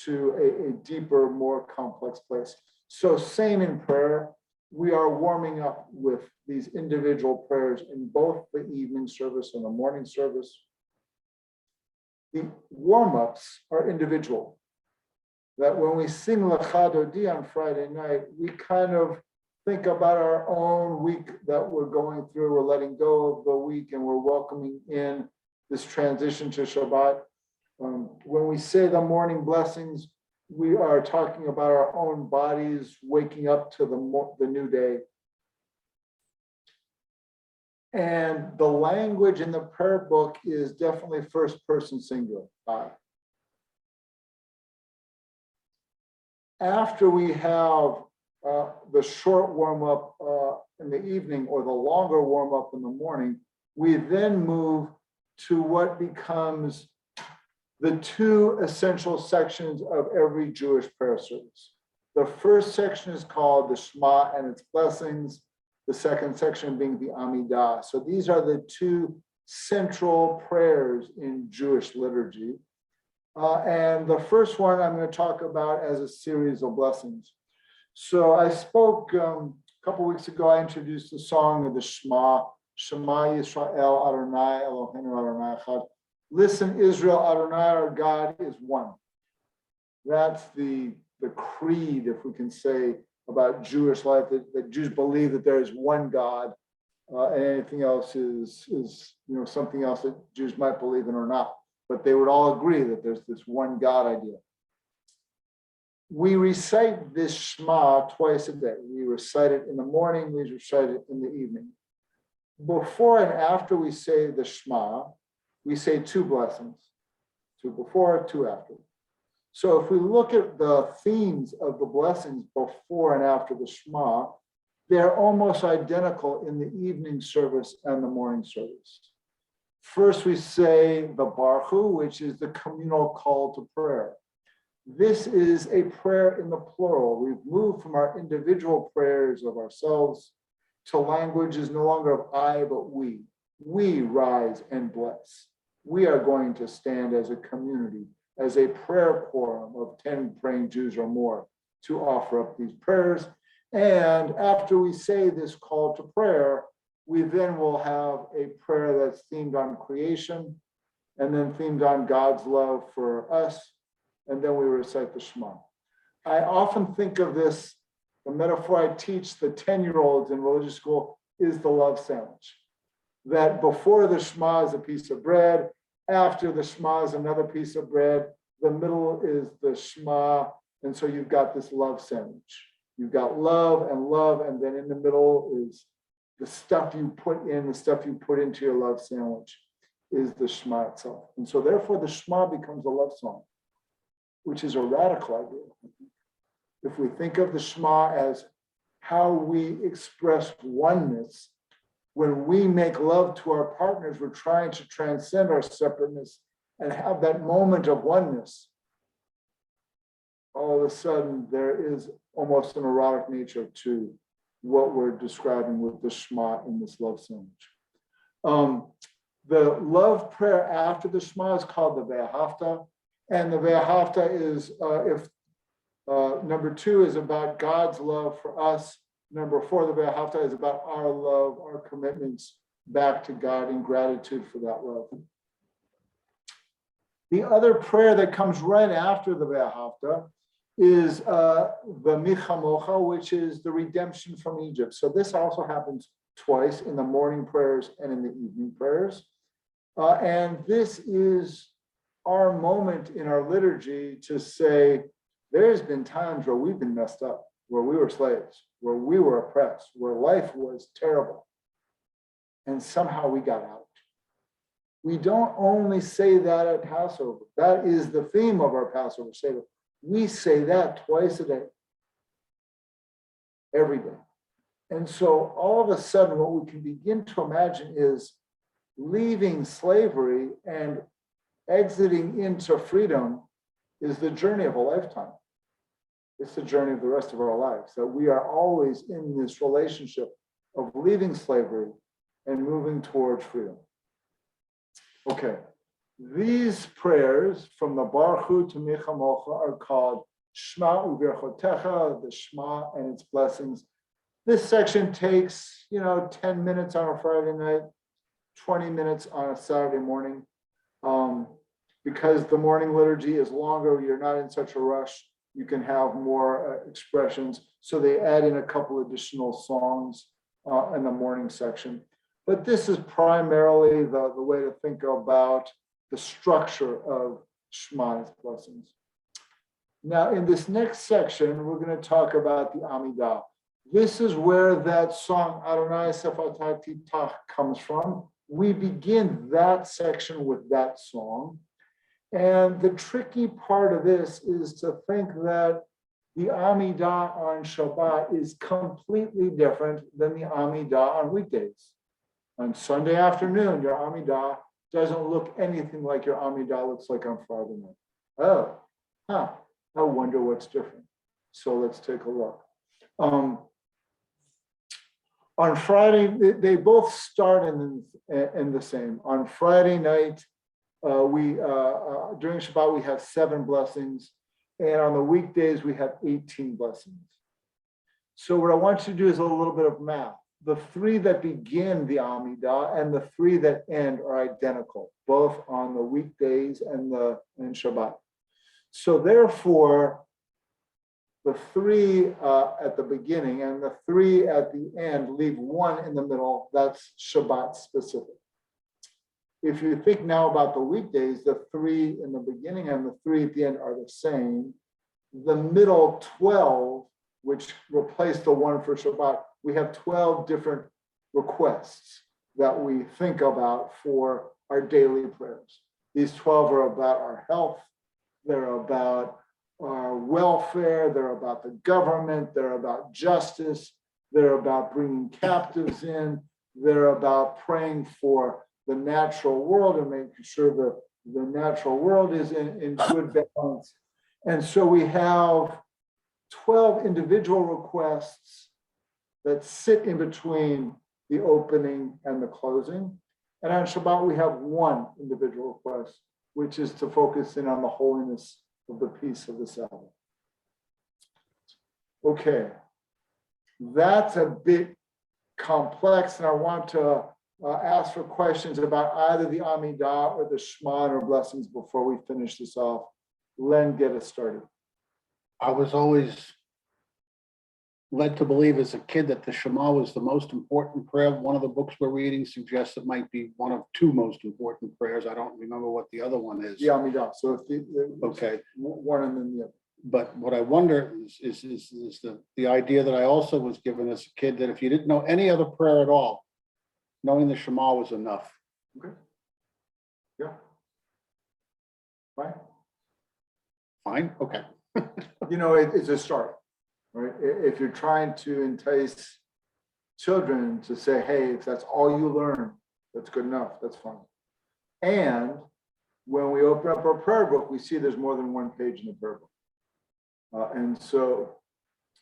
to a deeper, more complex place. So same in prayer. We are warming up with these individual prayers in both the evening service and the morning service. The warm-ups are individual. That when we sing Lecha Dodi on Friday night, we kind of think about our own week that we're going through. We're letting go of the week and we're welcoming in this transition to Shabbat. When we say the morning blessings, we are talking about our own bodies waking up to the new day. And the language in the prayer book is definitely first person singular, I. After we have the short warm-up in the evening or the longer warm-up in the morning, we then move to what becomes the two essential sections of every Jewish prayer service. The first section is called the Shema and its blessings, the second section being the Amidah. So these are the two central prayers in Jewish liturgy. And the first one I'm going to talk about as a series of blessings. So I spoke a couple weeks ago, I introduced the song of the Shema, Shema Yisrael Adonai Eloheinu Adonai Echad. Listen, Israel, Adonai, our God is one. That's the creed, if we can say, about Jewish life, that Jews believe that there is one God, and anything else is something else that Jews might believe in or not. But they would all agree that there's this one God idea. We recite this Shema twice a day. We recite it in the morning, we recite it in the evening. Before and after we say the Shema, we say two blessings, two before, two after. So if we look at the themes of the blessings before and after the Shema, they're almost identical in the evening service and the morning service. First, we say the Baruch Hu, which is the communal call to prayer. This is a prayer in the plural. We've moved from our individual prayers of ourselves to language is no longer of I, but we. We rise and bless. We are going to stand as a community, as a prayer quorum of 10 praying Jews or more to offer up these prayers. And after we say this call to prayer, we then will have a prayer that's themed on creation and then themed on God's love for us. And then we recite the Shema. I often think of this The metaphor I teach the 10-year-olds in religious school is the love sandwich. That before the Shema is a piece of bread, after the Shema is another piece of bread, the middle is the Shema, and so you've got this love sandwich. You've got love, and then in the middle is the stuff you put in, the stuff you put into your love sandwich is the Shema itself. And so therefore the Shema becomes a love song, which is a radical idea. If we think of the Shema as how we express oneness, when we make love to our partners, we're trying to transcend our separateness and have that moment of oneness. All of a sudden, there is almost an erotic nature to what we're describing with the Shema in this love sandwich. The love prayer after the Shema is called the Ve'ahavta, and the Ve'ahavta is number 2 is about God's love for us. Number 4, the Ve'ahavta, is about our love, our commitments back to God in gratitude for that love. The other prayer that comes right after the Ve'ahavta is the Michamocha, which is the redemption from Egypt. So this also happens twice, in the morning prayers and in the evening prayers. And this is our moment in our liturgy to say, there's been times where we've been messed up, where we were slaves, where we were oppressed, where life was terrible, and somehow we got out. We don't only say that at Passover. That is the theme of our Passover Seder. We say that twice a day, every day. And so all of a sudden, what we can begin to imagine is leaving slavery and exiting into freedom is the journey of a lifetime. It's the journey of the rest of our lives. That we are always in this relationship of leaving slavery and moving towards freedom. Okay, these prayers from the Baruch Hu to Michamocha are called Shema U'Berchotecha, the Shema and its blessings. This section takes, 10 minutes on a Friday night, 20 minutes on a Saturday morning. Because the morning liturgy is longer, you're not in such a rush, you can have more expressions. So they add in a couple additional songs in the morning section. But this is primarily the way to think about the structure of Shema's blessings. Now, in this next section, we're going to talk about the Amidah. This is where that song Adonai Sefatati Tach comes from. We begin that section with that song. And the tricky part of this is to think that the Amidah on Shabbat is completely different than the Amidah on weekdays. On Sunday afternoon, your Amidah doesn't look anything like your Amidah looks like on Friday night. I wonder what's different. So let's take a look. On Friday, they both start in the same. On Friday night, during Shabbat, we have 7 blessings. And on the weekdays, we have 18 blessings. So what I want you to do is a little bit of math. The 3 that begin the Amidah and the 3 that end are identical, both on the weekdays and Shabbat. So therefore, the 3 at the beginning and the 3 at the end leave 1 in the middle. That's Shabbat specific. If you think now about the weekdays, the 3 in the beginning and the 3 at the end are the same. The middle 12, which replace the 1 for Shabbat, we have 12 different requests that we think about for our daily prayers. These 12 are about our health, they're about our welfare, they're about the government, they're about justice, they're about bringing captives in, they're about praying for the natural world and making sure that the natural world is in good balance. And so we have 12 individual requests that sit in between the opening and the closing. And on Shabbat, we have 1 individual request, which is to focus in on the holiness of the peace of the Sabbath. Okay, that's a bit complex, and I want to ask for questions about either the Amidah or the Shema or blessings before we finish this off. Len, get us started. I was always led to believe as a kid that the Shema was the most important prayer. One of the books we're reading suggests it might be one of two most important prayers. I don't remember what the other one is. The Amidah. So if Okay. one and then the other. But what I wonder is the idea that I also was given as a kid, that if you didn't know any other prayer at all, knowing the Shema was enough. Okay. Yeah. Fine. Fine, okay. You know, it's a start, right? If you're trying to entice children to say, hey, if that's all you learn, that's good enough, that's fine. And when we open up our prayer book, we see there's more than one page in the prayer book. And so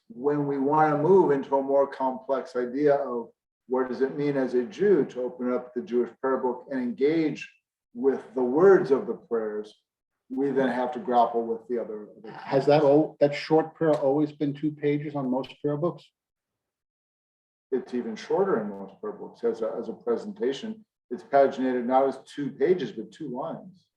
when we want to move into a more complex idea of what does it mean as a Jew to open up the Jewish prayer book and engage with the words of the prayers, we then have to grapple with the other. Has that short prayer always been 2 pages on most prayer books? It's even shorter in most prayer books as a presentation. It's paginated not as 2 pages, but 2 lines.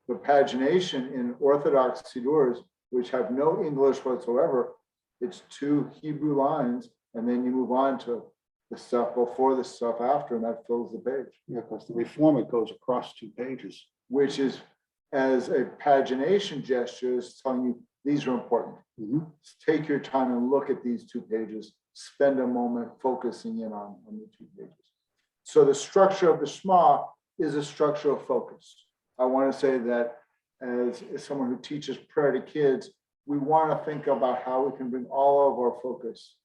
The pagination in Orthodox Sidurs, which have no English whatsoever, it's 2 Hebrew lines, and then you move on to the stuff before, the stuff after, and that fills the page. Yeah, because the Reform, it goes across 2 pages. Which is, as a pagination gesture, is telling you these are important. Mhm. Take your time and look at these 2 pages. Spend a moment focusing in on the 2 pages. So the structure of the Shema is a structure of focus. I want to say that as someone who teaches prayer to kids, we want to think about how we can bring all of our focus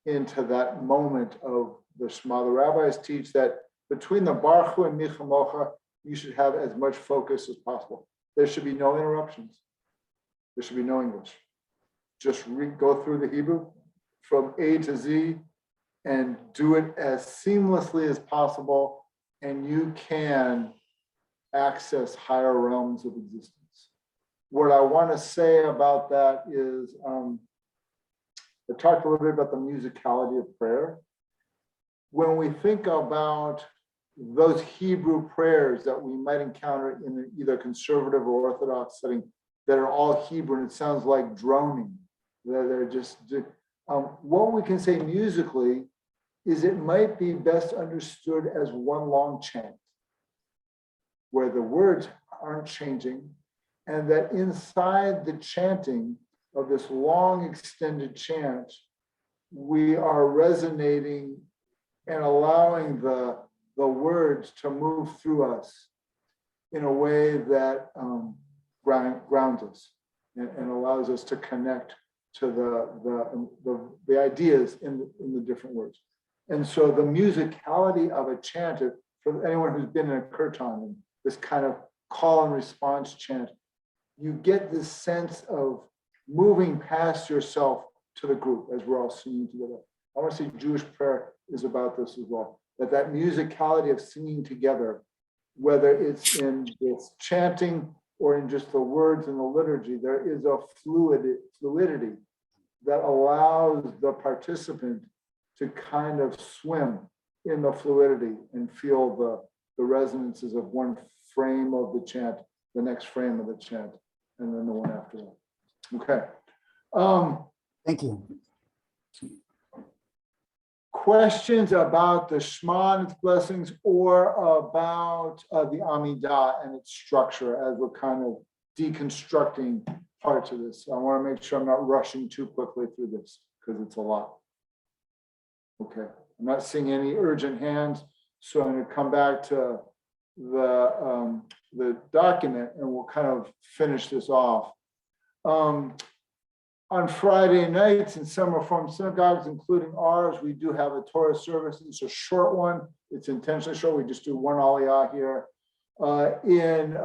into that moment of the Shema. The rabbis teach that between the Baruch Hu and Michamocha, you should have as much focus as possible. There should be no interruptions. There should be no English. Just go through the Hebrew from A to Z and do it as seamlessly as possible, and you can access higher realms of existence. What I want to say about that is, I talked a little bit about the musicality of prayer. When we think about those Hebrew prayers that we might encounter in either conservative or Orthodox setting that are all Hebrew, and it sounds like droning, they're just, what we can say musically is it might be best understood as one long chant, where the words aren't changing, and that inside the chanting of this long extended chant, we are resonating and allowing the words to move through us in a way that grounds us and allows us to connect to the ideas in the different words. And so the musicality of a chant, for anyone who's been in a kirtan, and this kind of call and response chant, you get this sense of moving past yourself to the group as we're all singing together. I want to say Jewish prayer is about this as well, that musicality of singing together, whether it's in this chanting or in just the words in the liturgy, there is a fluidity that allows the participant to kind of swim in the fluidity and feel the resonances of one frame of the chant, the next frame of the chant, and then the one after that. Okay. Thank you. Questions about the Shema and its blessings, or about the Amidah and its structure as we're kind of deconstructing parts of this? I want to make sure I'm not rushing too quickly through this because it's a lot. Okay, I'm not seeing any urgent hands, so I'm going to come back to the document and we'll kind of finish this off. On Friday nights in some Reform synagogues, including ours, we do have a Torah service. It's a short one. It's intentionally short. We just do one aliyah here. In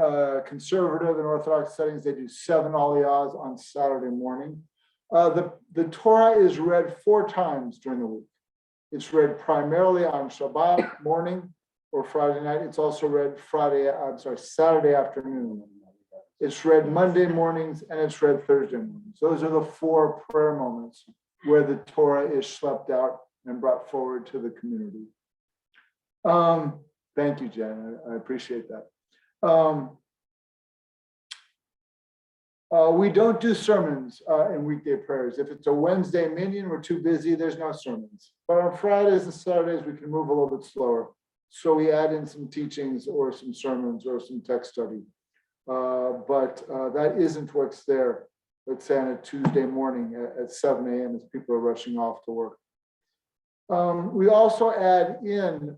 conservative and Orthodox settings, they do 7 aliyahs on Saturday morning. The Torah is read 4 times during the week. It's read primarily on Shabbat morning or Friday night. It's also read Saturday afternoon. It's read Monday mornings and it's read Thursday mornings. Those are the 4 prayer moments where the Torah is schlepped out and brought forward to the community. Thank you, Jen. I appreciate that. We don't do sermons in weekday prayers. If it's a Wednesday minion, we're too busy, there's no sermons. But on Fridays and Saturdays, we can move a little bit slower. So we add in some teachings or some sermons or some text study. But that isn't what's there, let's say on a Tuesday morning at 7 a.m. as people are rushing off to work. We also add in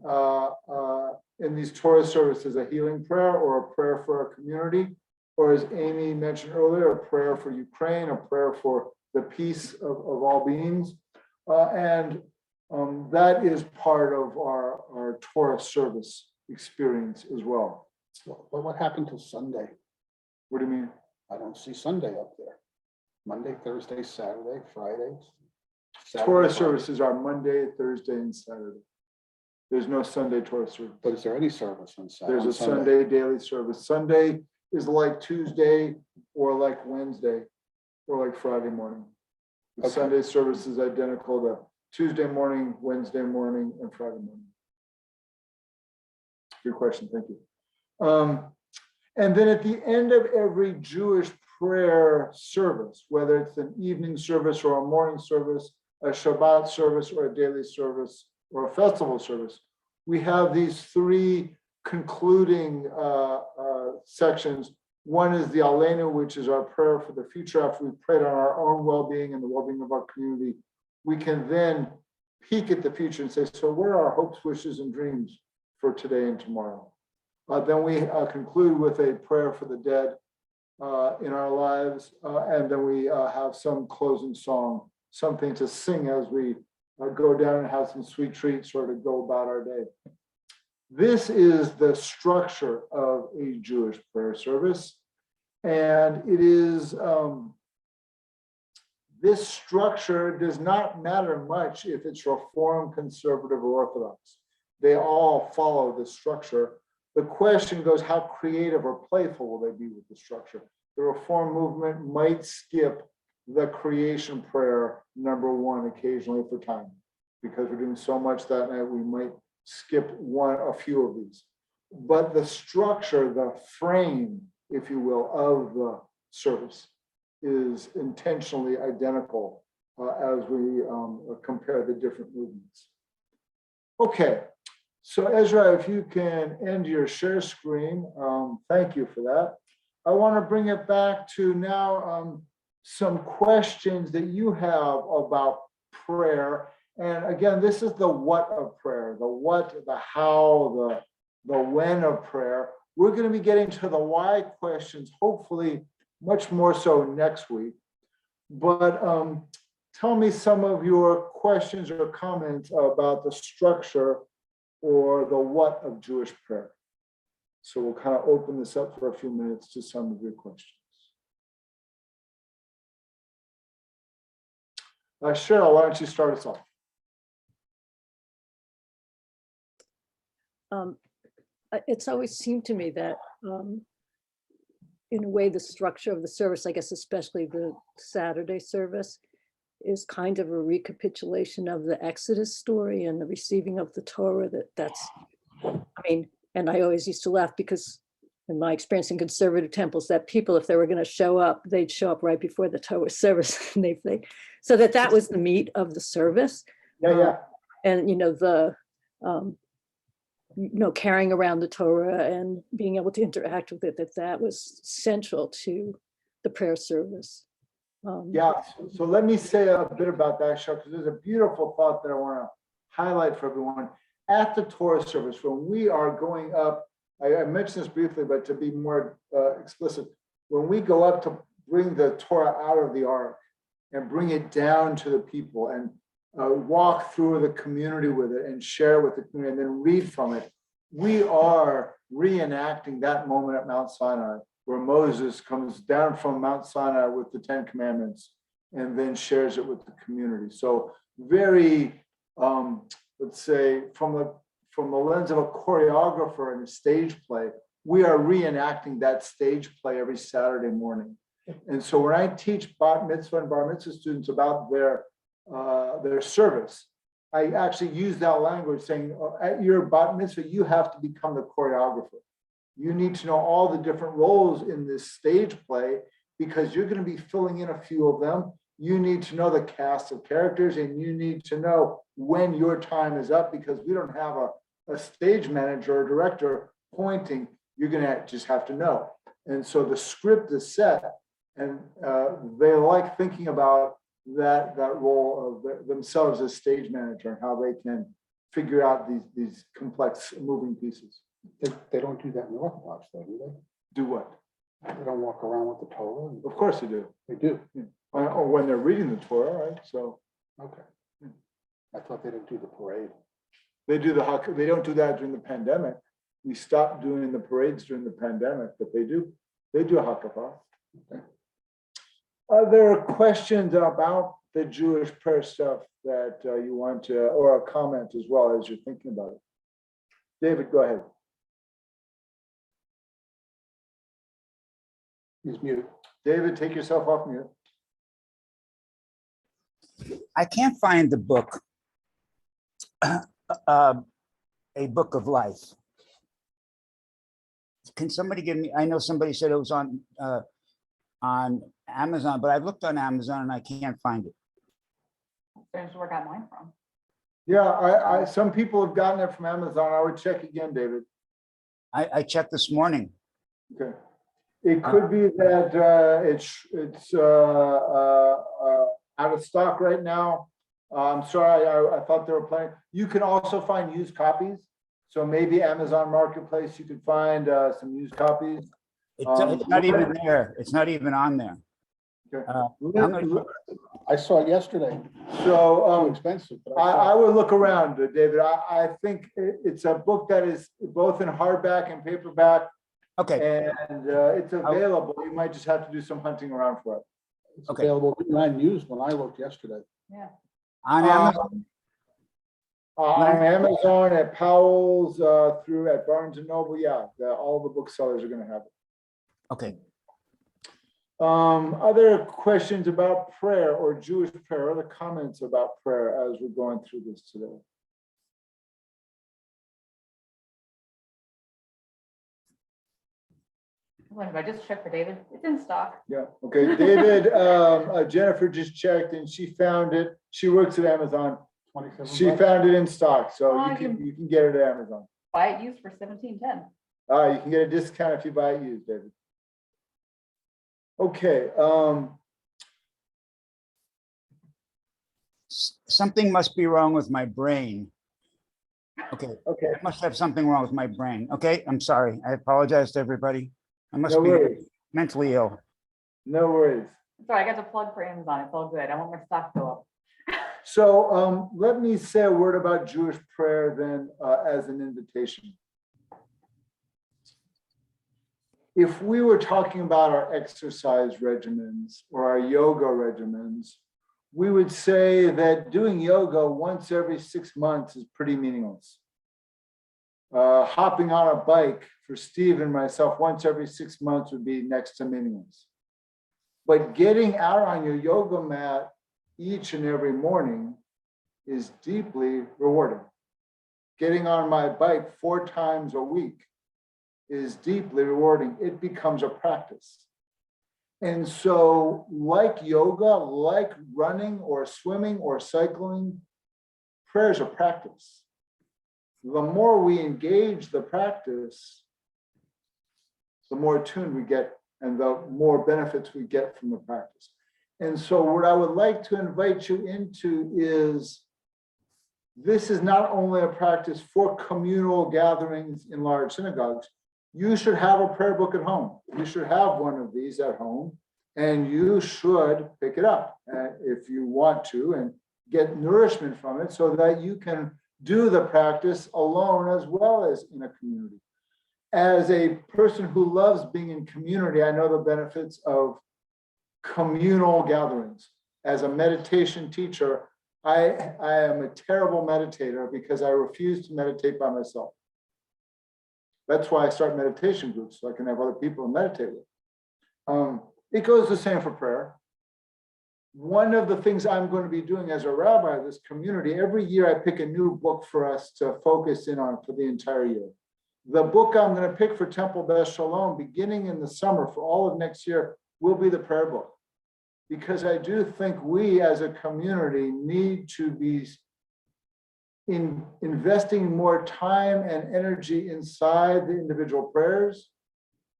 these Torah services a healing prayer or a prayer for our community, or as Amy mentioned earlier, a prayer for Ukraine, a prayer for the peace of all beings. That is part of our Torah service experience as well. But what happened to Sunday? What do you mean? I don't see Sunday up there. Monday, Thursday, Saturday, Friday. Torah services are Monday, Thursday, and Saturday. There's no Sunday Torah service. But is there any service on Saturday? There's a Sunday daily service. Sunday is like Tuesday or like Wednesday or like Friday morning. The Okay. Sunday service is identical to Tuesday morning, Wednesday morning, and Friday morning. Good question, thank you. And then at the end of every Jewish prayer service, whether it's an evening service or a morning service, a Shabbat service or a daily service or a festival service, we have these three concluding sections. One is the Aleinu, which is our prayer for the future. After we've prayed on our own well-being and the well-being of our community, we can then peek at the future and say, so what are our hopes, wishes, and dreams for today and tomorrow? Then we conclude with a prayer for the dead in our lives, and then we have some closing song, something to sing as we go down and have some sweet treats or to go about our day. This is the structure of a Jewish prayer service, and it is this structure does not matter much if it's Reform, Conservative, or Orthodox. They all follow the structure. The question goes, how creative or playful will they be with the structure? The Reform movement might skip the creation prayer #1 occasionally for time, because we're doing so much that night, we might skip a few of these. But the structure, the frame, if you will, of the service is intentionally identical as we compare the different movements. Okay. So Ezra, if you can end your share screen, thank you for that. I want to bring it back to now some questions that you have about prayer. And again, this is the what of prayer, the what, the how, the when of prayer. We're going to be getting to the why questions, hopefully much more so next week. But tell me some of your questions or comments about the structure or the what of Jewish prayer. So we'll kind of open this up for a few minutes to some of your questions. Cheryl, why don't you start us off? It's always seemed to me that in a way, the structure of the service, I guess, especially the Saturday service, is kind of a recapitulation of the Exodus story and the receiving of the Torah. And I always used to laugh because in my experience in conservative temples, that people, if they were going to show up, they'd show up right before the Torah service. So that was the meat of the service. Yeah. And, carrying around the Torah and being able to interact with it, that was central to the prayer service. Yeah, so let me say a bit about that, Cheryl, because there's a beautiful thought that I want to highlight for everyone. At the Torah service, when we are going up, I mentioned this briefly, but to be more explicit, when we go up to bring the Torah out of the ark and bring it down to the people and walk through the community with it and share with the community and then read from it, we are reenacting that moment at Mount Sinai where Moses comes down from Mount Sinai with the 10 Commandments and then shares it with the community. So very, let's say, from the lens of a choreographer in a stage play, we are reenacting that stage play every Saturday morning. And so when I teach bat mitzvah and bar mitzvah students about their service, I actually use that language saying, at your bat mitzvah, you have to become the choreographer. You need to know all the different roles in this stage play because you're going to be filling in a few of them. You need to know the cast of characters, and you need to know when your time is up, because we don't have a stage manager or director pointing. You're going to just have to know. And so the script is set, and they like thinking about that role of themselves as stage manager and how they can figure out these complex moving pieces. They don't do that in the Orthodox, though, do they? Do what? They don't walk around with the Torah. Of course they do. They do. Or when they're reading the Torah, right? So Okay. I thought they didn't do the parade. they do they don't do that during the pandemic. We stopped doing the parades during the pandemic, but they do a hakafah. Okay. Are there questions about the Jewish prayer stuff that you want to, or a comment as well as you're thinking about it? David, go ahead. He's muted. David, take yourself off mute. I can't find the book, A Book of Life. Can somebody give me, I know somebody said it was on Amazon, but I've looked on Amazon and I can't find it. Strange where I got mine from. Yeah, some people have gotten it from Amazon. I would check again, David. I checked this morning. Okay. It could be that it's out of stock right now. I'm sorry, I thought they were playing. You can also find used copies. So maybe Amazon Marketplace, you could find some used copies. It's not even there. It's not even on there. Okay. I saw it yesterday. So Too expensive. But I would look around, David. I think it's a book that is both in hardback and paperback, Okay, and it's available. You might just have to do some hunting around for it. It's Okay. available and used when I looked yesterday. Yeah. on Amazon. On Amazon, at Powell's, through at Barnes and Noble, yeah, all the booksellers are going to have it. Okay, Other questions about prayer or Jewish prayer, other comments about prayer as we're going through this today? I just checked for David. It's in stock. Yeah, okay, David, Jennifer just checked and she found it. She works at Amazon. 27 She bucks? found it in stock, so Oh, you can get it at Amazon. Buy it used for $17.10. You can get a discount if you buy it used, David. Okay, something must be wrong with my brain. Okay, okay, I must have something wrong with my brain. Okay, I'm sorry. I apologize to everybody. I must no be worries, mentally ill. no worries. Sorry, I got to plug for Amazon. It's all good. I want my stock to go up. So let me say a word about Jewish prayer then as an invitation. If we were talking about our exercise regimens or our yoga regimens, we would say that doing yoga once every 6 months is pretty meaningless. Hopping on a bike for Steve and myself once every 6 months would be next to meaningless. But getting out on your yoga mat each and every morning is deeply rewarding. Getting on my bike 4 times a week is deeply rewarding. It becomes a practice. And so like yoga, like running or swimming or cycling, prayer is a practice. The more we engage the practice, the more attuned we get and the more benefits we get from the practice. And so what I would like to invite you into is, this is not only a practice for communal gatherings in large synagogues. You should have a prayer book at home. You should have one of these at home, and you should pick it up if you want to and get nourishment from it so that you can do the practice alone as well as in a community. As a person who loves being in community, I know the benefits of communal gatherings. As a meditation teacher, I am a terrible meditator because I refuse to meditate by myself. That's why I start meditation groups, so I can have other people to meditate with. It goes the same for prayer. One of the things I'm going to be doing as a rabbi of this community, every year I pick a new book for us to focus in on for the entire year. The book I'm going to pick for Temple Beth Shalom, beginning in the summer for all of next year, will be the prayer book. Because I do think we as a community need to be investing more time and energy inside the individual prayers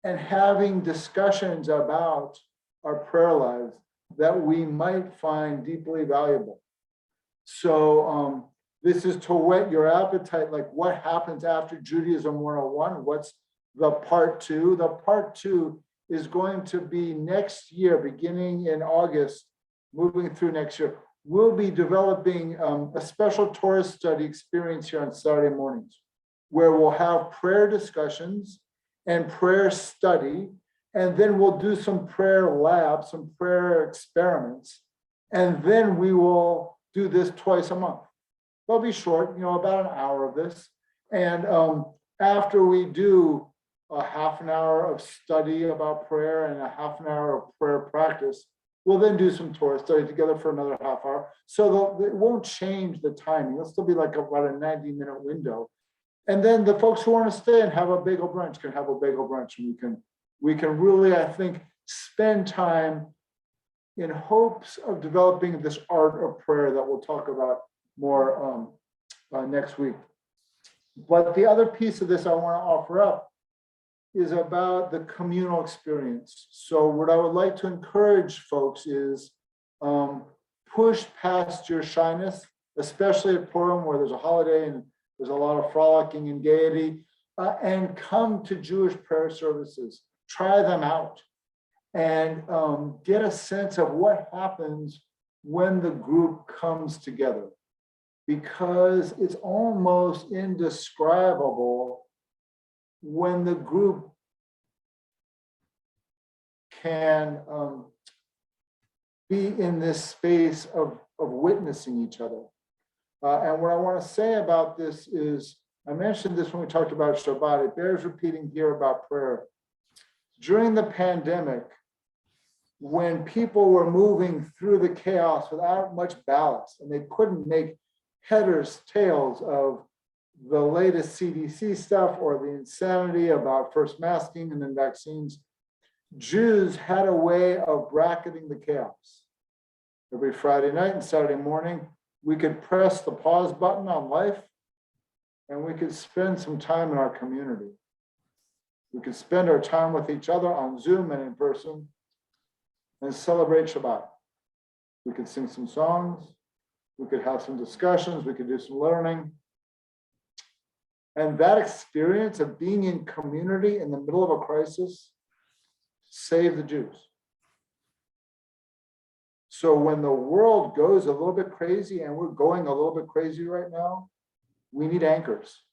and having discussions about our prayer lives that we might find deeply valuable. So this is to whet your appetite, like what happens after Judaism 101? What's the part two? The part two is going to be next year, beginning in August, moving through next year. We'll be developing a special Torah study experience here on Saturday mornings, where we'll have prayer discussions and prayer study, and then we'll do some prayer labs, some prayer experiments, and then we will do this twice a month. They'll be short, about an hour of this. And after we do a half an hour of study about prayer and a half an hour of prayer practice, we'll then do some Torah study together for another half hour. So it won't change the timing. It'll still be like about a 90-minute window. And then the folks who want to stay and have a bagel brunch can have a bagel brunch, and we can really, I think, spend time in hopes of developing this art of prayer that we'll talk about more next week. But the other piece of this I want to offer up is about the communal experience. So what I would like to encourage folks is push past your shyness, especially at Purim, where there's a holiday and there's a lot of frolicking and gaiety, and come to Jewish prayer services. Try them out and get a sense of what happens when the group comes together, because it's almost indescribable when the group can be in this space of witnessing each other. And what I want to say about this is, I mentioned this when we talked about Shabbat, it bears repeating here about prayer. During the pandemic, when people were moving through the chaos without much ballast, and they couldn't make headers, tails of the latest CDC stuff or the insanity about first masking and then vaccines, Jews had a way of bracketing the chaos. Every Friday night and Saturday morning, we could press the pause button on life and we could spend some time in our community. We could spend our time with each other on Zoom and in person and celebrate Shabbat. We could sing some songs, we could have some discussions, we could do some learning. And that experience of being in community in the middle of a crisis saved the Jews. So when the world goes a little bit crazy, and we're going a little bit crazy right now, we need anchors.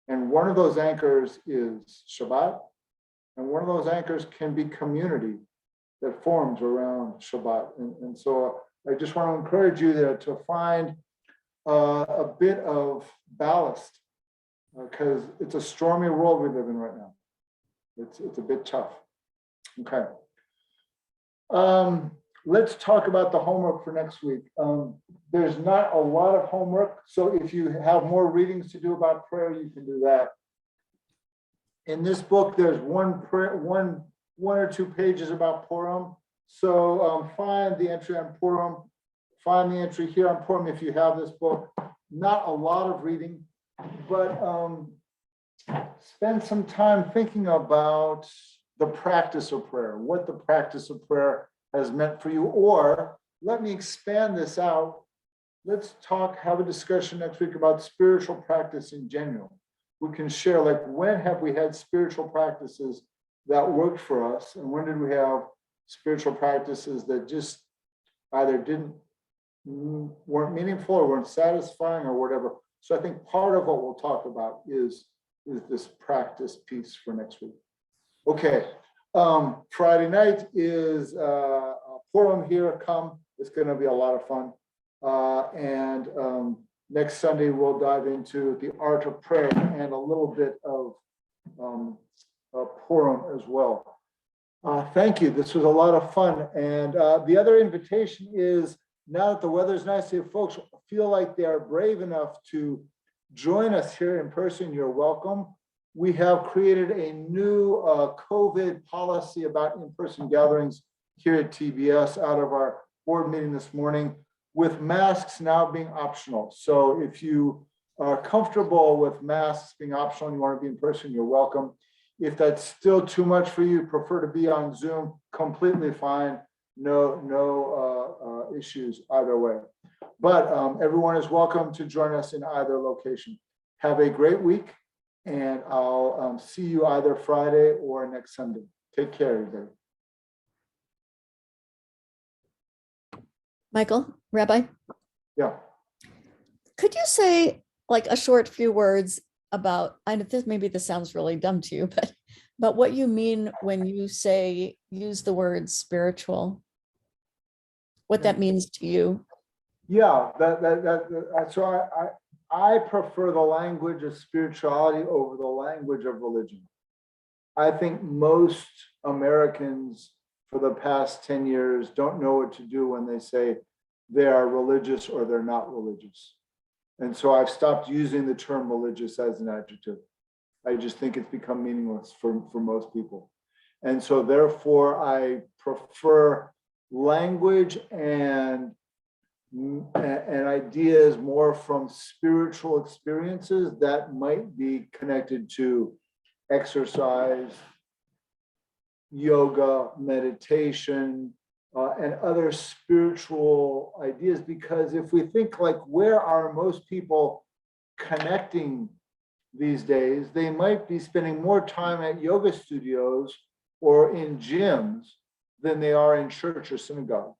And one of those anchors is Shabbat. And one of those anchors can be community that forms around Shabbat. And so I just want to encourage you there to find a bit of ballast, because it's a stormy world we live in right now. It's a bit tough. Okay. Let's talk about the homework for next week. There's not a lot of homework, so if you have more readings to do about prayer, you can do that. In this book, there's one or two pages about Purim. So find the entry on Purim, find the entry here on Purim if you have this book. Not a lot of reading, but spend some time thinking about the practice of prayer, what the practice of prayer has meant for you. Or let me expand this out. Let's have a discussion next week about spiritual practice in general. We can share, like, when have we had spiritual practices that worked for us, and when did we have spiritual practices that just either weren't meaningful or weren't satisfying or whatever. So I think part of what we'll talk about is this practice piece for next week. Okay, Friday night is Purim here. Come, it's going to be a lot of fun. And next Sunday we'll dive into the art of prayer and a little bit of Purim as well. Thank you. This was a lot of fun. And the other invitation is, now that the weather's nice, if folks feel like they are brave enough to join us here in person, you're welcome. we have created a new COVID policy about in-person gatherings here at TBS out of our board meeting this morning, with masks now being optional. So if you are comfortable with masks being optional and you want to be in person, you're welcome. If that's still too much for you, prefer to be on Zoom, completely fine. No issues either way. But everyone is welcome to join us in either location. Have a great week, and I'll see you either Friday or next Sunday. Take care, everybody. Michael, Rabbi, Yeah. could you say like a short few words about, I know this, maybe this sounds really dumb to you, but what you mean when you say, use the word spiritual, what that means to you? Yeah, so I prefer the language of spirituality over the language of religion. I think most Americans for the past 10 years don't know what to do when they say they are religious or they're not religious. And so I've stopped using the term religious as an adjective. I just think it's become meaningless for most people. And so therefore I prefer language and ideas more from spiritual experiences that might be connected to exercise, yoga, meditation, and other spiritual ideas. Because if we think like, where are most people connecting these days, they might be spending more time at yoga studios or in gyms than they are in church or synagogue.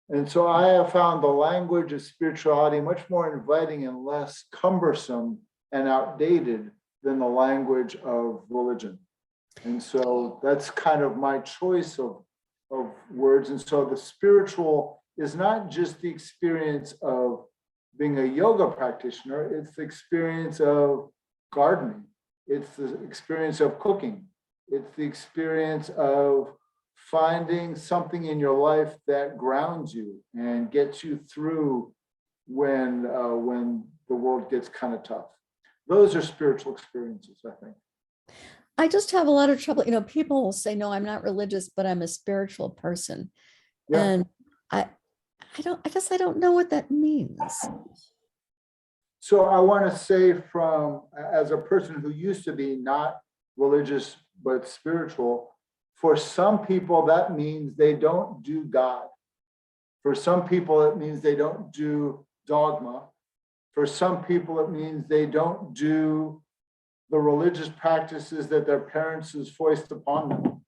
And so I have found the language of spirituality much more inviting and less cumbersome and outdated than the language of religion. And so that's kind of my choice of words. And so the spiritual is not just the experience of being a yoga practitioner, it's the experience of gardening. It's the experience of cooking. It's the experience of finding something in your life that grounds you and gets you through when the world gets kind of tough. Those are spiritual experiences, I think. I just have a lot of trouble. People will say, no, I'm not religious, but I'm a spiritual person. Yeah. And I guess I don't know what that means. So I want to say, from as a person who used to be not religious but spiritual, for some people that means they don't do God. For some people it means they don't do dogma. For some people it means they don't do the religious practices that their parents has foisted upon them.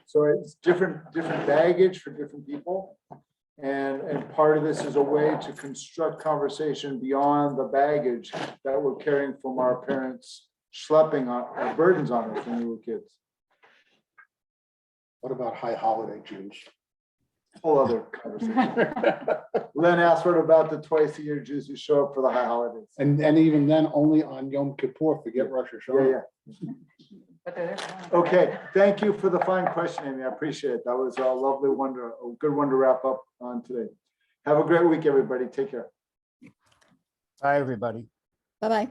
So it's different baggage for different people. And part of this is a way to construct conversation beyond the baggage that we're carrying from our parents schlepping our burdens on us when we were kids. What about high holiday Jews? Whole other conversation. Len asked what about the twice a year Jews who show up for the high holidays? And even then, only on Yom Kippur, forget Rosh Hashanah. Yeah. But they're there. Okay, thank you for the fine question, Amy. I appreciate it. That was a lovely one, a good one to wrap up on today. Have a great week, everybody. Take care. Bye, everybody. Bye-bye.